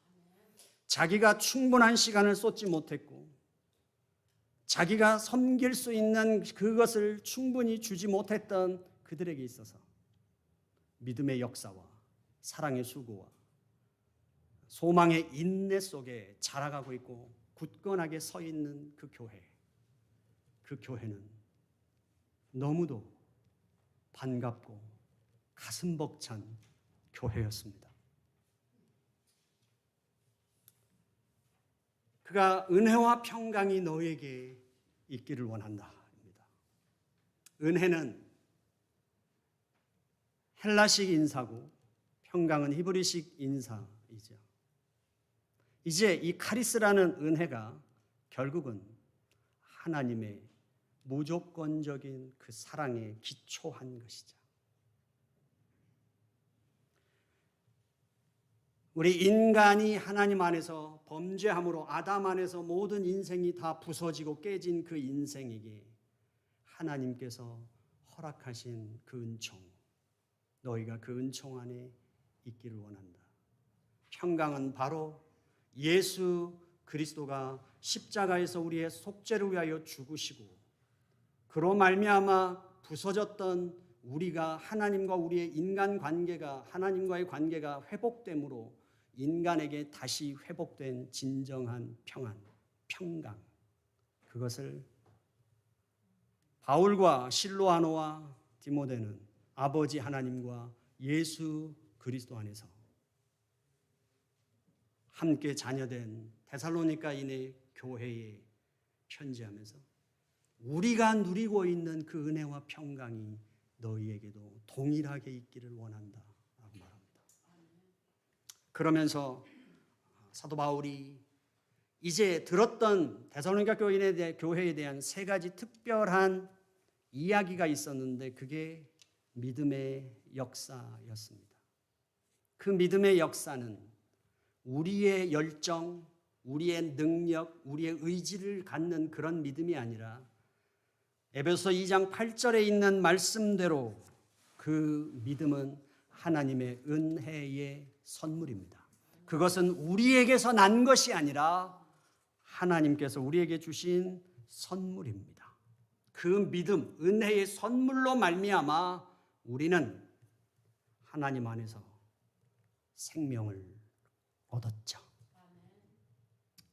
자기가 충분한 시간을 쏟지 못했고 자기가 섬길 수 있는 그것을 충분히 주지 못했던 그들에게 있어서 믿음의 역사와 사랑의 수고와 소망의 인내 속에 자라가고 있고 굳건하게 서 있는 그 교회는 너무도 반갑고 가슴 벅찬 교회였습니다. 그가 은혜와 평강이 너에게 있기를 원한다. 은혜는 헬라식 인사고 평강은 히브리식 인사이죠. 이제 이 카리스라는 은혜가 결국은 하나님의 무조건적인 그 사랑에 기초한 것이죠. 우리 인간이 하나님 안에서 범죄함으로 아담 안에서 모든 인생이 다 부서지고 깨진 그 인생에게 하나님께서 허락하신 그 은총, 너희가 그 은총 안에 있기를 원한다. 평강은 바로 예수 그리스도가 십자가에서 우리의 속죄를 위하여 죽으시고 그로 말미암아 부서졌던 우리가 하나님과 우리의 인간 관계가 하나님과의 관계가 회복됨으로 인간에게 다시 회복된 진정한 평안, 평강, 그것을 바울과 실로아노와 디모데는 아버지 하나님과 예수 그리스도 안에서 함께 자녀된 데살로니가인의 교회에 편지하면서 우리가 누리고 있는 그 은혜와 평강이 너희에게도 동일하게 있기를 원한다 라고 말합니다. 그러면서 사도 바울이 이제 들었던 데살로니가 교회에 대한 세 가지 특별한 이야기가 있었는데 그게 믿음의 역사였습니다. 그 믿음의 역사는 우리의 열정, 우리의 능력, 우리의 의지를 갖는 그런 믿음이 아니라 에베소서 2장 8절에 있는 말씀대로 그 믿음은 하나님의 은혜의 선물입니다. 그것은 우리에게서 난 것이 아니라 하나님께서 우리에게 주신 선물입니다. 그 믿음, 은혜의 선물로 말미암아 우리는 하나님 안에서 생명을 얻었죠.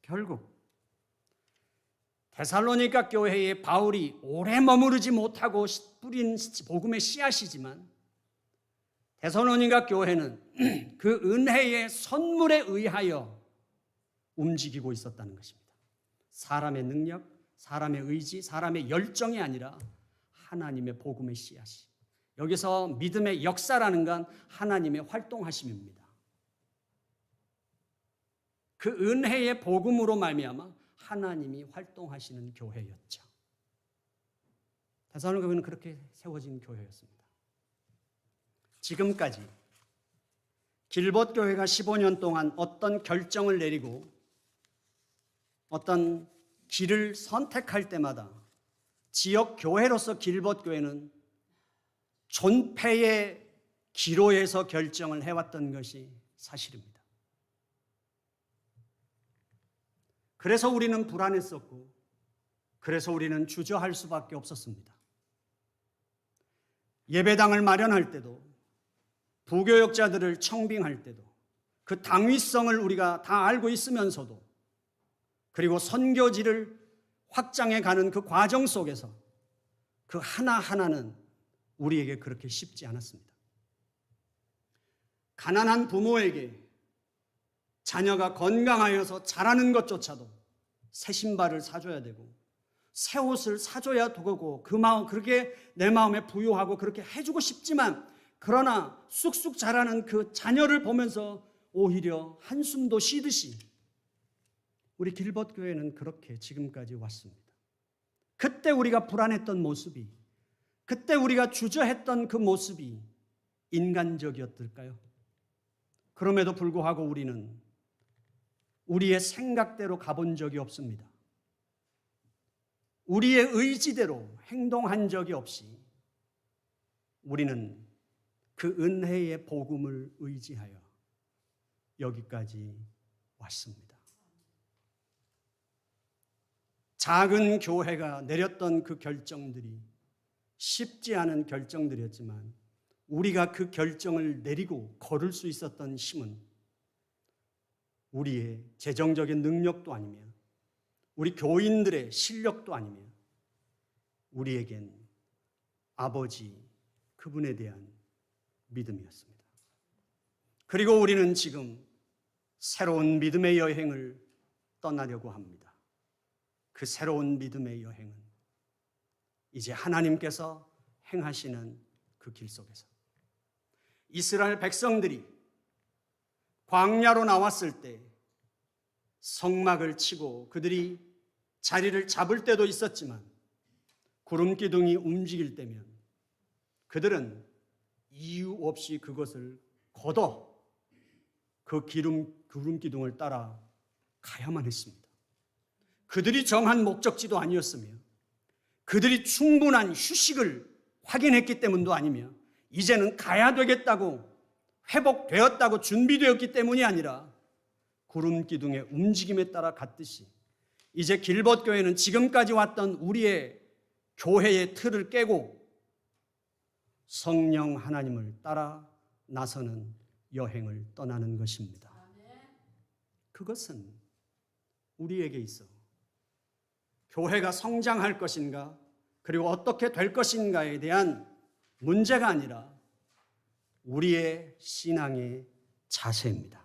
결국 데살로니가 교회에 바울이 오래 머무르지 못하고 뿌린 복음의 씨앗이지만 데살로니가 교회는 그 은혜의 선물에 의하여 움직이고 있었다는 것입니다. 사람의 능력, 사람의 의지, 사람의 열정이 아니라 하나님의 복음의 씨앗이. 여기서 믿음의 역사라는 건 하나님의 활동하심입니다. 그 은혜의 복음으로 말미암아 하나님이 활동하시는 교회였죠. 데살로니가 교회는 그렇게 세워진 교회였습니다. 지금까지 길봇 교회가 15년 동안 어떤 결정을 내리고 어떤 길을 선택할 때마다 지역 교회로서 길봇 교회는 존폐의 기로에서 결정을 해왔던 것이 사실입니다. 그래서 우리는 불안했었고, 그래서 우리는 주저할 수밖에 없었습니다. 예배당을 마련할 때도, 부교역자들을 청빙할 때도, 그 당위성을 우리가 다 알고 있으면서도, 그리고 선교지를 확장해 가는 그 과정 속에서 그 하나하나는 우리에게 그렇게 쉽지 않았습니다. 가난한 부모에게 자녀가 건강하여서 자라는 것조차도 새 신발을 사줘야 되고 새 옷을 사줘야 되고 그 마음 그렇게 내 마음에 부유하고 그렇게 해주고 싶지만 그러나 쑥쑥 자라는 그 자녀를 보면서 오히려 한숨도 쉬듯이 우리 길벗 교회는 그렇게 지금까지 왔습니다. 그때 우리가 불안했던 모습이, 그때 우리가 주저했던 그 모습이 인간적이었을까요? 그럼에도 불구하고 우리는 우리의 생각대로 가본 적이 없습니다. 우리의 의지대로 행동한 적이 없이 우리는 그 은혜의 복음을 의지하여 여기까지 왔습니다. 작은 교회가 내렸던 그 결정들이 쉽지 않은 결정들이었지만 우리가 그 결정을 내리고 걸을 수 있었던 힘은 우리의 재정적인 능력도 아니며 우리 교인들의 실력도 아니며 우리에겐 아버지 그분에 대한 믿음이었습니다. 그리고 우리는 지금 새로운 믿음의 여행을 떠나려고 합니다. 그 새로운 믿음의 여행은 이제 하나님께서 행하시는 그 길 속에서 이스라엘 백성들이 광야로 나왔을 때 성막을 치고 그들이 자리를 잡을 때도 있었지만 구름 기둥이 움직일 때면 그들은 이유 없이 그것을 걷어 그 구름 기둥을 따라 가야만 했습니다. 그들이 정한 목적지도 아니었으며 그들이 충분한 휴식을 확인했기 때문도 아니며 이제는 가야 되겠다고 회복되었다고 준비되었기 때문이 아니라 구름 기둥의 움직임에 따라 갔듯이 이제 길벗 교회는 지금까지 왔던 우리의 교회의 틀을 깨고 성령 하나님을 따라 나서는 여행을 떠나는 것입니다. 그것은 우리에게 있어 교회가 성장할 것인가 그리고 어떻게 될 것인가에 대한 문제가 아니라 우리의 신앙의 자세입니다.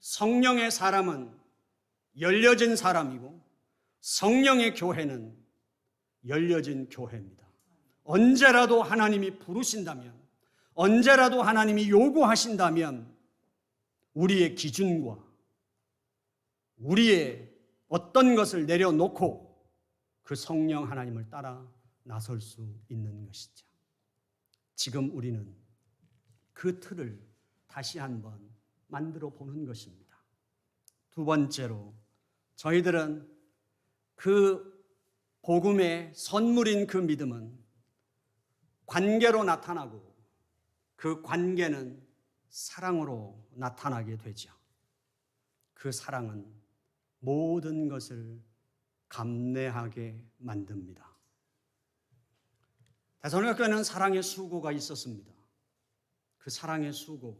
성령의 사람은 열려진 사람이고 성령의 교회는 열려진 교회입니다. 언제라도 하나님이 부르신다면, 언제라도 하나님이 요구하신다면 우리의 기준과 우리의 어떤 것을 내려놓고 그 성령 하나님을 따라 나설 수 있는 것이죠. 지금 우리는 그 틀을 다시 한번 만들어 보는 것입니다. 두 번째로 저희들은 그 복음의 선물인 그 믿음은 관계로 나타나고 그 관계는 사랑으로 나타나게 되죠. 그 사랑은 모든 것을 감내하게 만듭니다. 데살로니가 교회는 사랑의 수고가 있었습니다. 그 사랑의 수고,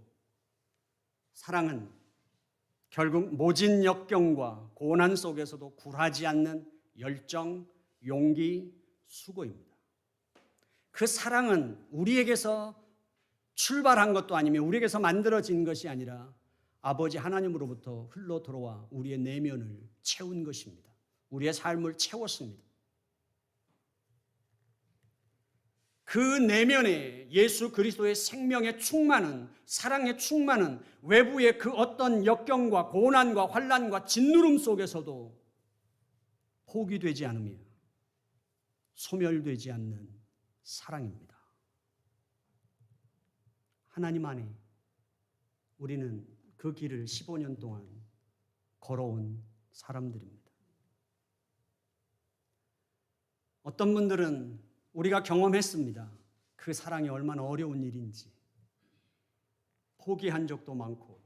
사랑은 결국 모진 역경과 고난 속에서도 굴하지 않는 열정, 용기, 수고입니다. 그 사랑은 우리에게서 출발한 것도 아니며 우리에게서 만들어진 것이 아니라 아버지 하나님으로부터 흘러 들어와 우리의 내면을 채운 것입니다. 우리의 삶을 채웠습니다. 그 내면에 예수 그리스도의 생명의 충만은, 사랑의 충만은 외부의 그 어떤 역경과 고난과 환난과 짓누름 속에서도 포기되지 않으며 소멸되지 않는 사랑입니다. 하나님 안에 우리는 그 길을 15년 동안 걸어온 사람들입니다. 어떤 분들은 우리가 경험했습니다. 그 사랑이 얼마나 어려운 일인지. 포기한 적도 많고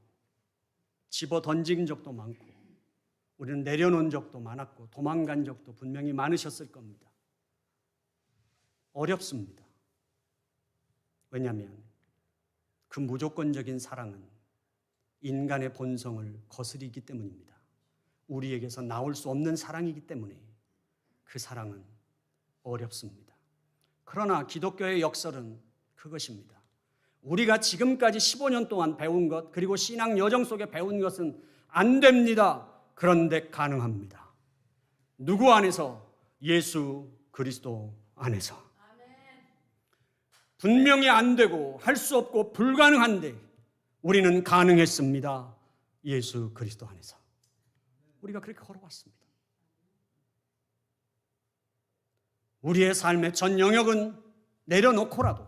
집어 던진 적도 많고 우리는 내려놓은 적도 많았고 도망간 적도 분명히 많으셨을 겁니다. 어렵습니다. 왜냐하면 그 무조건적인 사랑은 인간의 본성을 거스리기 때문입니다. 우리에게서 나올 수 없는 사랑이기 때문에 그 사랑은 어렵습니다. 그러나 기독교의 역설은 그것입니다. 우리가 지금까지 15년 동안 배운 것, 그리고 신앙 여정 속에 배운 것은 안 됩니다. 그런데 가능합니다. 누구 안에서? 예수 그리스도 안에서. 분명히 안 되고 할 수 없고 불가능한데 우리는 가능했습니다. 예수 그리스도 안에서. 우리가 그렇게 걸어왔습니다. 우리의 삶의 전 영역은 내려놓고라도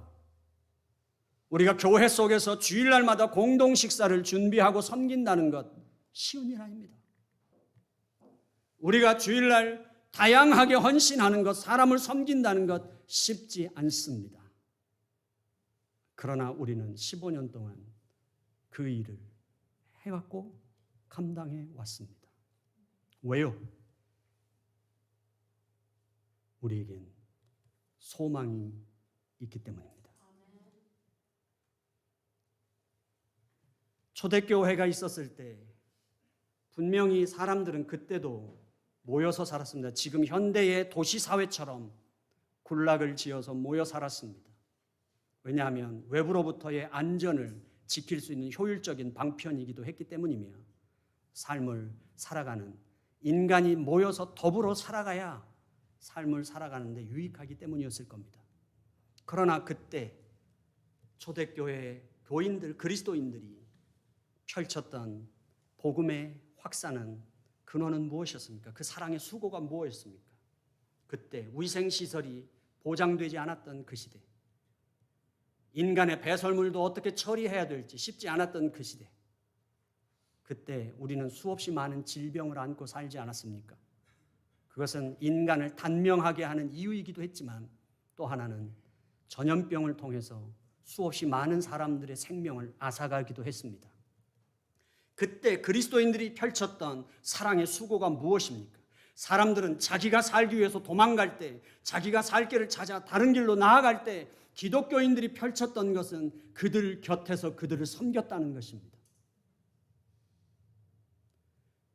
우리가 교회 속에서 주일날마다 공동 식사를 준비하고 섬긴다는 것 쉬운 일 아닙니다. 우리가 주일날 다양하게 헌신하는 것, 사람을 섬긴다는 것 쉽지 않습니다. 그러나 우리는 15년 동안 그 일을 해왔고 감당해 왔습니다. 왜요? 우리에겐 소망이 있기 때문입니다. 초대교회가 있었을 때 분명히 사람들은 그때도 모여서 살았습니다. 지금 현대의 도시사회처럼 군락을 지어서 모여 살았습니다. 왜냐하면 외부로부터의 안전을 지킬 수 있는 효율적인 방편이기도 했기 때문이며 삶을 살아가는, 인간이 모여서 더불어 살아가야 삶을 살아가는데 유익하기 때문이었을 겁니다. 그러나 그때 초대교회 교인들, 그리스도인들이 펼쳤던 복음의 확산은 근원은 무엇이었습니까? 그 사랑의 수고가 무엇이었습니까? 그때 위생시설이 보장되지 않았던 그 시대, 인간의 배설물도 어떻게 처리해야 될지 쉽지 않았던 그 시대, 그때 우리는 수없이 많은 질병을 안고 살지 않았습니까? 그것은 인간을 단명하게 하는 이유이기도 했지만 또 하나는 전염병을 통해서 수없이 많은 사람들의 생명을 앗아가기도 했습니다. 그때 그리스도인들이 펼쳤던 사랑의 수고가 무엇입니까? 사람들은 자기가 살기 위해서 도망갈 때, 자기가 살 길을 찾아 다른 길로 나아갈 때 기독교인들이 펼쳤던 것은 그들 곁에서 그들을 섬겼다는 것입니다.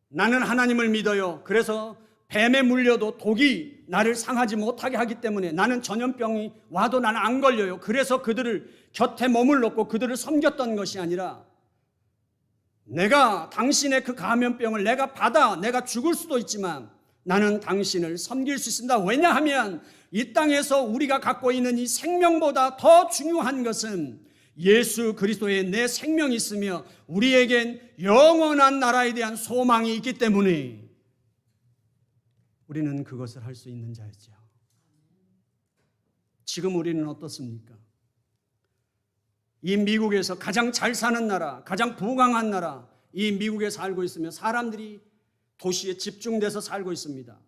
나는 하나님을 믿어요. 그래서 뱀에 물려도 독이 나를 상하지 못하게 하기 때문에 나는 전염병이 와도 나는 안 걸려요. 그래서 그들을 곁에 머물렀고 그들을 섬겼던 것이 아니라 내가 당신의 그 감염병을 내가 받아 내가 죽을 수도 있지만 나는 당신을 섬길 수 있습니다. 왜냐하면 이 땅에서 우리가 갖고 있는 이 생명보다 더 중요한 것은 예수 그리스도의 내 생명이 있으며 우리에겐 영원한 나라에 대한 소망이 있기 때문에 우리는 그것을 할 수 있는 자였죠. 지금 우리는 어떻습니까? 이 미국에서 가장 잘 사는 나라, 가장 부강한 나라, 이 미국에 살고 있으며 사람들이 도시에 집중돼서 살고 있습니다.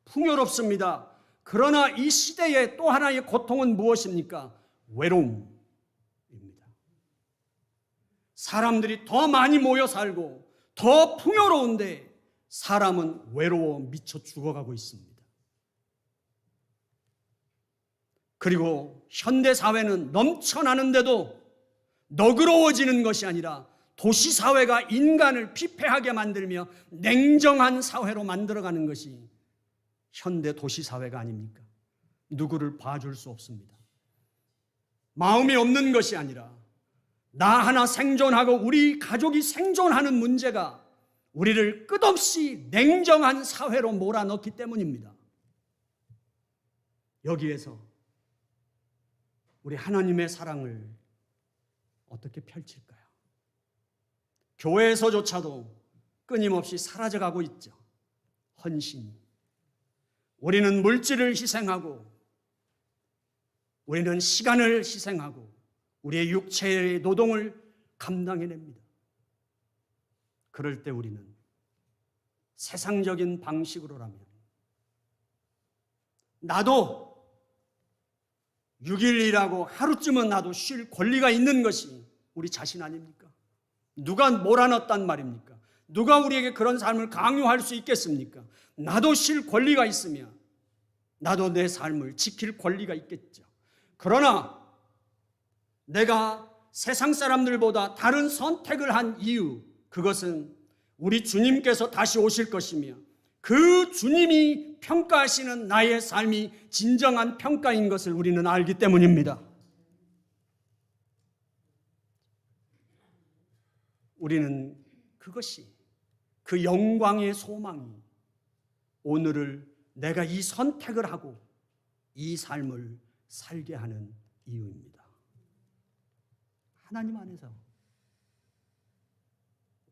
풍요롭습니다. 그러나 이 시대의 또 하나의 고통은 무엇입니까? 외로움입니다. 사람들이 더 많이 모여 살고 더 풍요로운데 사람은 외로워 미쳐 죽어가고 있습니다. 그리고 현대 사회는 넘쳐나는데도 너그러워지는 것이 아니라 도시 사회가 인간을 피폐하게 만들며 냉정한 사회로 만들어가는 것이 현대 도시 사회가 아닙니까? 누구를 봐줄 수 없습니다. 마음이 없는 것이 아니라 나 하나 생존하고 우리 가족이 생존하는 문제가 우리를 끝없이 냉정한 사회로 몰아넣기 때문입니다. 여기에서 우리 하나님의 사랑을 어떻게 펼칠까요? 교회에서조차도 끊임없이 사라져가고 있죠. 헌신이. 우리는 물질을 희생하고 우리는 시간을 희생하고 우리의 육체의 노동을 감당해냅니다. 그럴 때 우리는 세상적인 방식으로라면 나도 6일 일하고 하루쯤은 나도 쉴 권리가 있는 것이 우리 자신 아닙니까? 누가 몰아넣었단 말입니까? 누가 우리에게 그런 삶을 강요할 수 있겠습니까? 나도 쉴 권리가 있으며 나도 내 삶을 지킬 권리가 있겠죠. 그러나 내가 세상 사람들보다 다른 선택을 한 이유, 그것은 우리 주님께서 다시 오실 것이며 그 주님이 평가하시는 나의 삶이 진정한 평가인 것을 우리는 알기 때문입니다. 우리는 그것이 그 영광의 소망이 오늘을 내가 이 선택을 하고 이 삶을 살게 하는 이유입니다. 하나님 안에서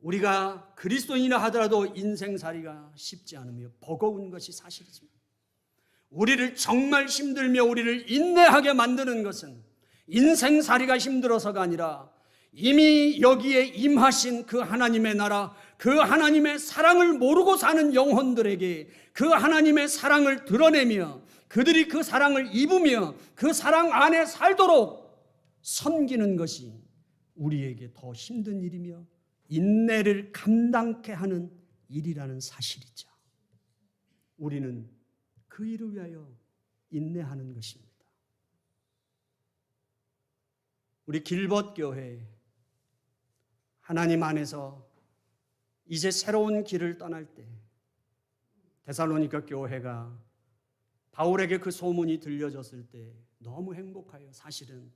우리가 그리스도인이라 하더라도 인생살이가 쉽지 않으며 버거운 것이 사실이지만 우리를 정말 힘들며 우리를 인내하게 만드는 것은 인생살이가 힘들어서가 아니라 이미 여기에 임하신 그 하나님의 나라, 그 하나님의 사랑을 모르고 사는 영혼들에게 그 하나님의 사랑을 드러내며 그들이 그 사랑을 입으며 그 사랑 안에 살도록 섬기는 것이 우리에게 더 힘든 일이며 인내를 감당케 하는 일이라는 사실이죠. 우리는 그 일을 위하여 인내하는 것입니다. 우리 길벗교회 하나님 안에서 이제 새로운 길을 떠날 때 데살로니가 교회가 바울에게 그 소문이 들려졌을 때 너무 행복하여 사실은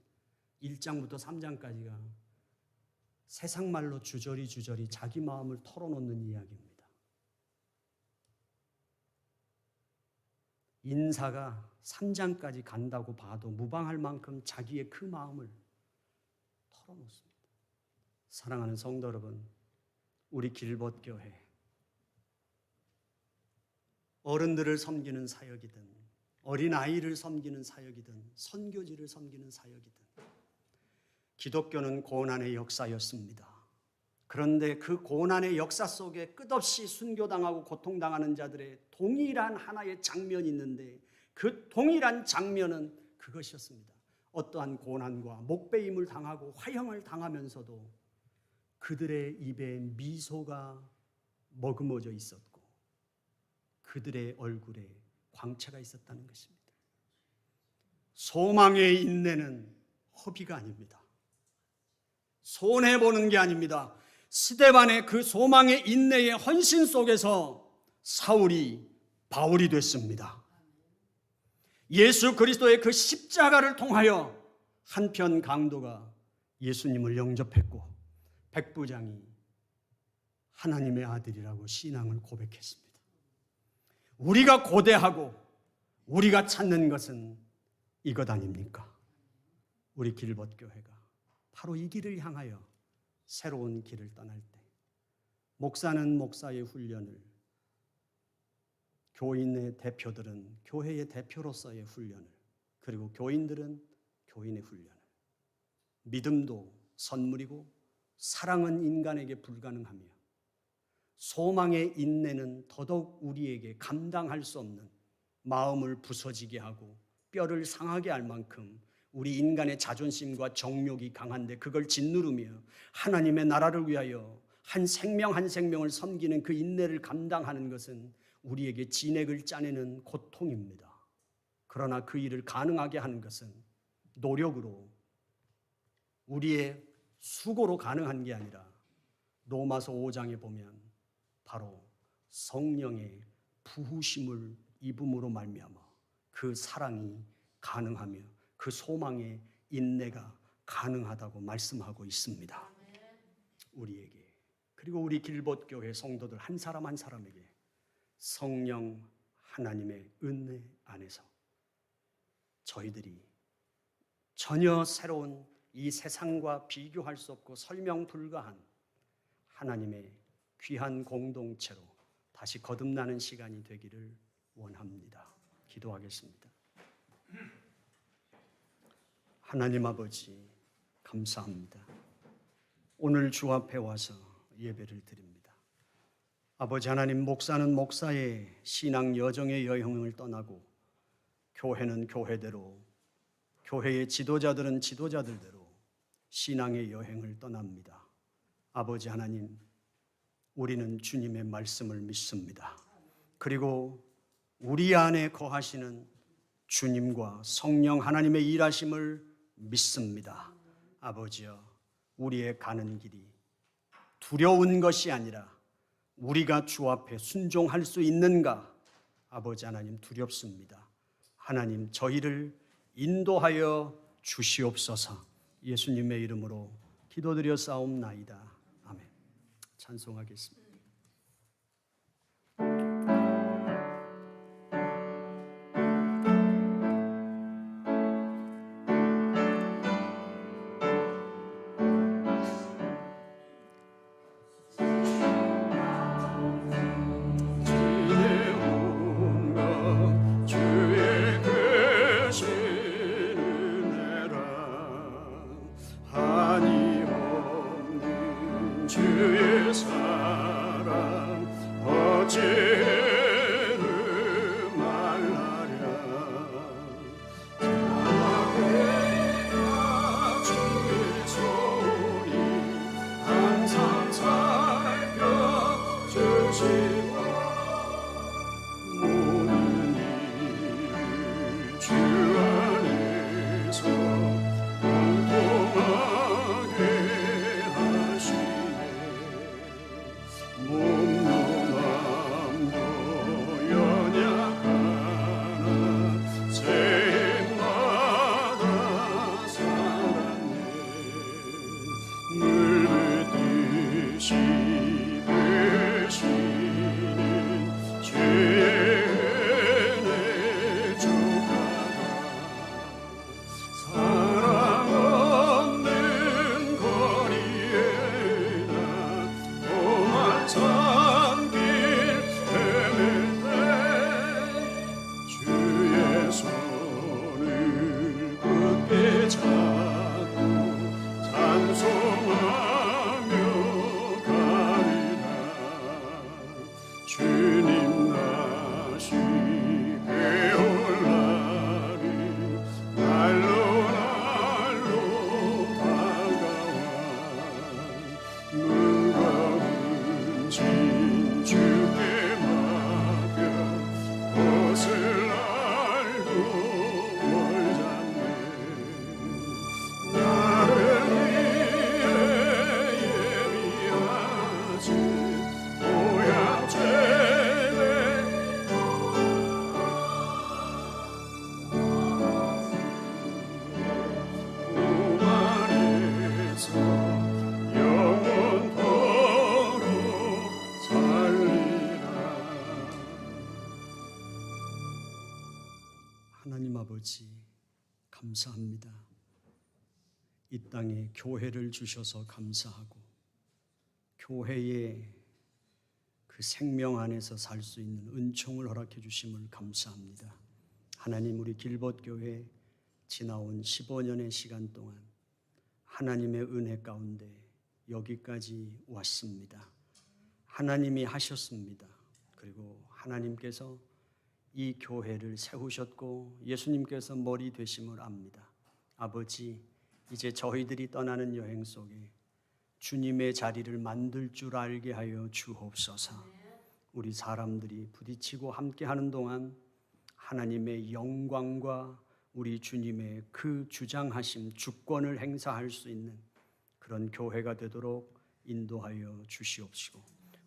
1장부터 3장까지가 세상 말로 주저리 자기 마음을 털어놓는 이야기입니다. 인사가 3장까지 간다고 봐도 무방할 만큼 자기의 그 마음을 털어놓습니다. 사랑하는 성도 여러분, 우리 길벗교회 어른들을 섬기는 사역이든 어린아이를 섬기는 사역이든 선교지를 섬기는 사역이든 기독교는 고난의 역사였습니다. 그런데 그 고난의 역사 속에 끝없이 순교당하고 고통당하는 자들의 동일한 하나의 장면이 있는데 그 동일한 장면은 그것이었습니다. 어떠한 고난과 목베임을 당하고 화형을 당하면서도 그들의 입에 미소가 머금어져 있었고 그들의 얼굴에 광채가 있었다는 것입니다. 소망의 인내는 허비가 아닙니다. 손해보는 게 아닙니다. 스데반의 그 소망의 인내의 헌신 속에서 사울이 바울이 됐습니다. 예수 그리스도의 그 십자가를 통하여 한편 강도가 예수님을 영접했고 백부장이 하나님의 아들이라고 신앙을 고백했습니다. 우리가 고대하고 우리가 찾는 것은 이것 아닙니까? 우리 길벗교회가 바로 이 길을 향하여 새로운 길을 떠날 때 목사는 목사의 훈련을, 교인의 대표들은 교회의 대표로서의 훈련을, 그리고 교인들은 교인의 훈련을, 믿음도 선물이고 사랑은 인간에게 불가능하며 소망의 인내는 더더욱 우리에게 감당할 수 없는 마음을 부서지게 하고 뼈를 상하게 할 만큼 우리 인간의 자존심과 정욕이 강한데 그걸 짓누르며 하나님의 나라를 위하여 한 생명 한 생명을 섬기는 그 인내를 감당하는 것은 우리에게 진액을 짜내는 고통입니다. 그러나 그 일을 가능하게 하는 것은 노력으로 우리의 수고로 가능한 게 아니라 로마서 5장에 보면 바로 성령의 부으심을 입음으로 말미암아 그 사랑이 가능하며 그 소망의 인내가 가능하다고 말씀하고 있습니다. 우리에게, 그리고 우리 길벗교회 성도들 한 사람 한 사람에게 성령 하나님의 은혜 안에서 저희들이 전혀 새로운 이 세상과 비교할 수 없고 설명 불가한 하나님의 귀한 공동체로 다시 거듭나는 시간이 되기를 원합니다. 기도하겠습니다. 하나님 아버지, 감사합니다. 오늘 주 앞에 와서 예배를 드립니다. 아버지 하나님, 목사는 목사의 신앙 여정의 여행을 떠나고 교회는 교회대로, 교회의 지도자들은 지도자들대로 신앙의 여행을 떠납니다. 아버지 하나님, 우리는 주님의 말씀을 믿습니다. 그리고 우리 안에 거하시는 주님과 성령 하나님의 일하심을 믿습니다. 아버지여, 우리의 가는 길이 두려운 것이 아니라 우리가 주 앞에 순종할 수 있는가? 아버지 하나님, 두렵습니다. 하나님, 저희를 인도하여 주시옵소서. 예수님의 이름으로 기도드려 싸움나이다. 아멘. 찬송하겠습니다. 주의 사랑 어찌를 말하랴. 자기가 주의 손이 항상 살펴주시고 모든 일을 주 안에서 공통하게 몸도 마음도 연약하나 새해마다 살았네. 늘 뵙듯이 되시는 주의 은혜 주가다. 사랑 없는 거리에나 오만 산길 헤맬 때 주의 손을 굳게 잡고 찬송하며 가리라. 주님 다시 배울 날이 날로 날로 다가와. 무거운 짐 주께 맡겨 벗을 날도 멀잖네. 나를 위해 예비하신 보약 제배 오만에서 영원토록 살리라. 하나님 아버지, 감사합니다. 이 땅에 교회를 주셔서 감사하고 교회의 그 생명 안에서 살 수 있는 은총을 허락해 주심을 감사합니다. 하나님, 우리 길벗교회 지나온 15년의 시간 동안 하나님의 은혜 가운데 여기까지 왔습니다. 하나님이 하셨습니다. 그리고 하나님께서 이 교회를 세우셨고 예수님께서 머리 되심을 압니다. 아버지, 이제 저희들이 떠나는 여행 속에 주님의 자리를 만들 줄 알게 하여 주옵소서. 우리 사람들이 부딪히고 함께하는 동안 하나님의 영광과 우리 주님의 그 주장하심, 주권을 행사할 수 있는 그런 그런 교회가 되도록 인도하여 주시옵시고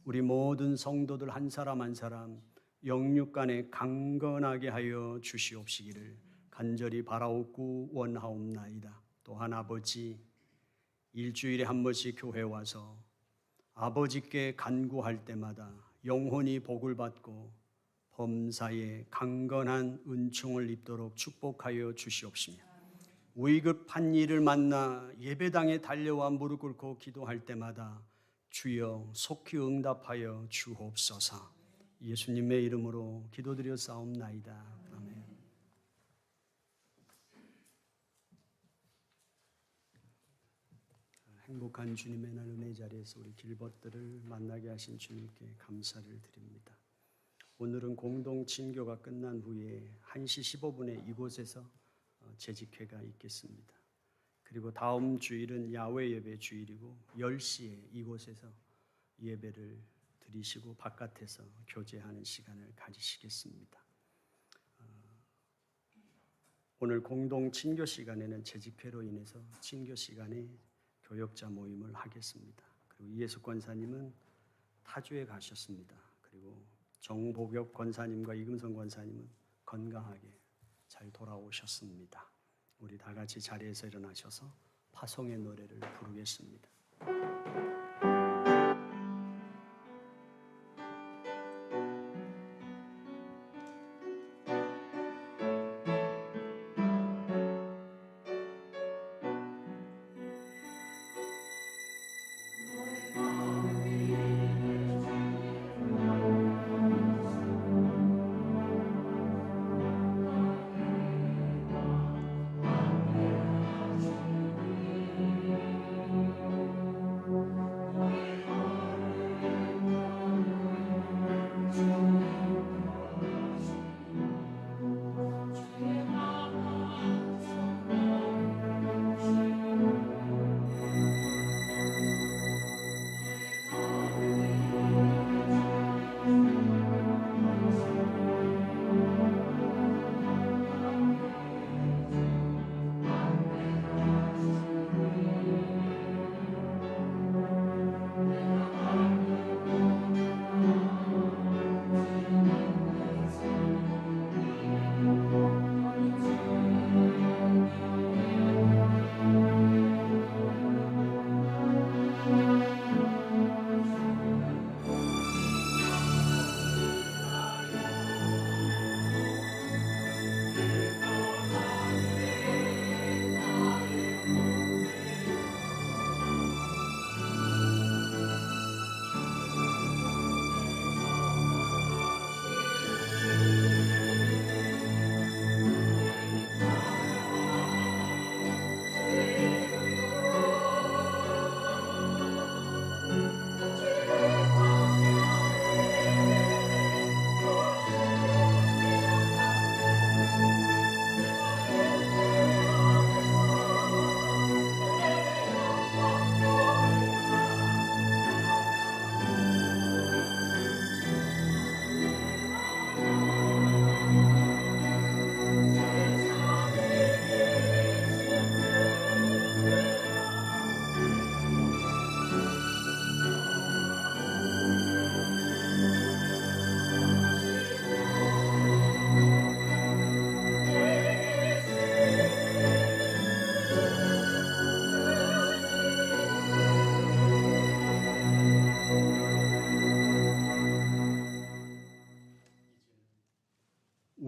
우리 모든 성도들 한 사람 한 사람 영육 간에 강건하게 하여 주시옵시기를 간절히 바라옵고 원하옵나이다. 또한 아버지, 일주일에 한 번씩 교회 와서 아버지께 간구할 때마다 영혼이 복을 받고 범사에 강건한 은총을 입도록 축복하여 주시옵시며 위급한 일을 만나 예배당에 달려와 무릎 꿇고 기도할 때마다 주여 속히 응답하여 주옵소서. 예수님의 이름으로 기도드려 싸움나이다. 아멘. 행복한 주님의 날 은혜 자리에서 우리 길벗들을 만나게 하신 주님께 감사를 드립니다. 오늘은 공동 친교가 끝난 후에 1시 15분에 이곳에서 재직회가 있겠습니다. 그리고 다음 주일은 야외 예배 주일이고 10시에 이곳에서 예배를 드리시고 바깥에서 교제하는 시간을 가지시겠습니다. 오늘 공동 친교 시간에는 재직회로 인해서 친교 시간에 교역자 모임을 하겠습니다. 그리고 이예숙 권사님은 타주에 가셨습니다. 그리고 정보격 권사님과 이금성 권사님은 건강하게 잘 돌아오셨습니다. 우리 다 같이 자리에서 일어나셔서 파송의 노래를 부르겠습니다.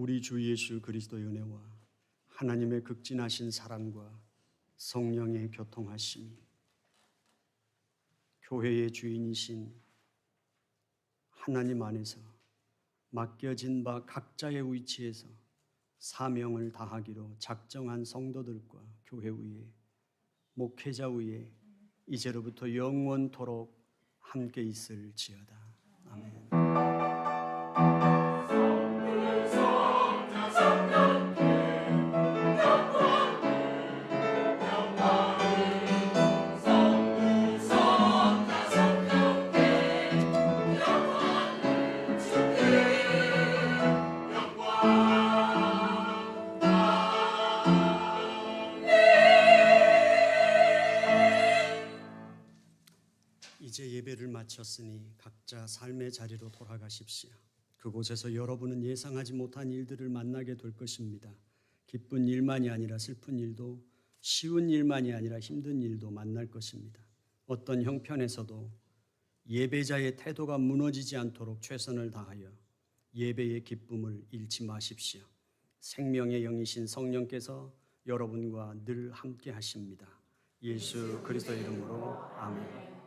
우리 주 예수 그리스도의 은혜와 하나님의 극진하신 사랑과 성령의 교통하심이 교회의 주인이신 하나님 안에서 맡겨진 바 각자의 위치에서 사명을 다하기로 작정한 성도들과 교회 위에 목회자 위에 이제로부터 영원토록 함께 있을지어다. 아멘. 마쳤으니 각자 삶의 자리로 돌아가십시오. 그곳에서 여러분은 예상하지 못한 일들을 만나게 될 것입니다. 기쁜 일만이 아니라 슬픈 일도, 쉬운 일만이 아니라 힘든 일도 만날 것입니다. 어떤 형편에서도 예배자의 태도가 무너지지 않도록 최선을 다하여 예배의 기쁨을 잃지 마십시오. 생명의 영이신 성령께서 여러분과 늘 함께 하십니다. 예수 그리스도 이름으로 아멘.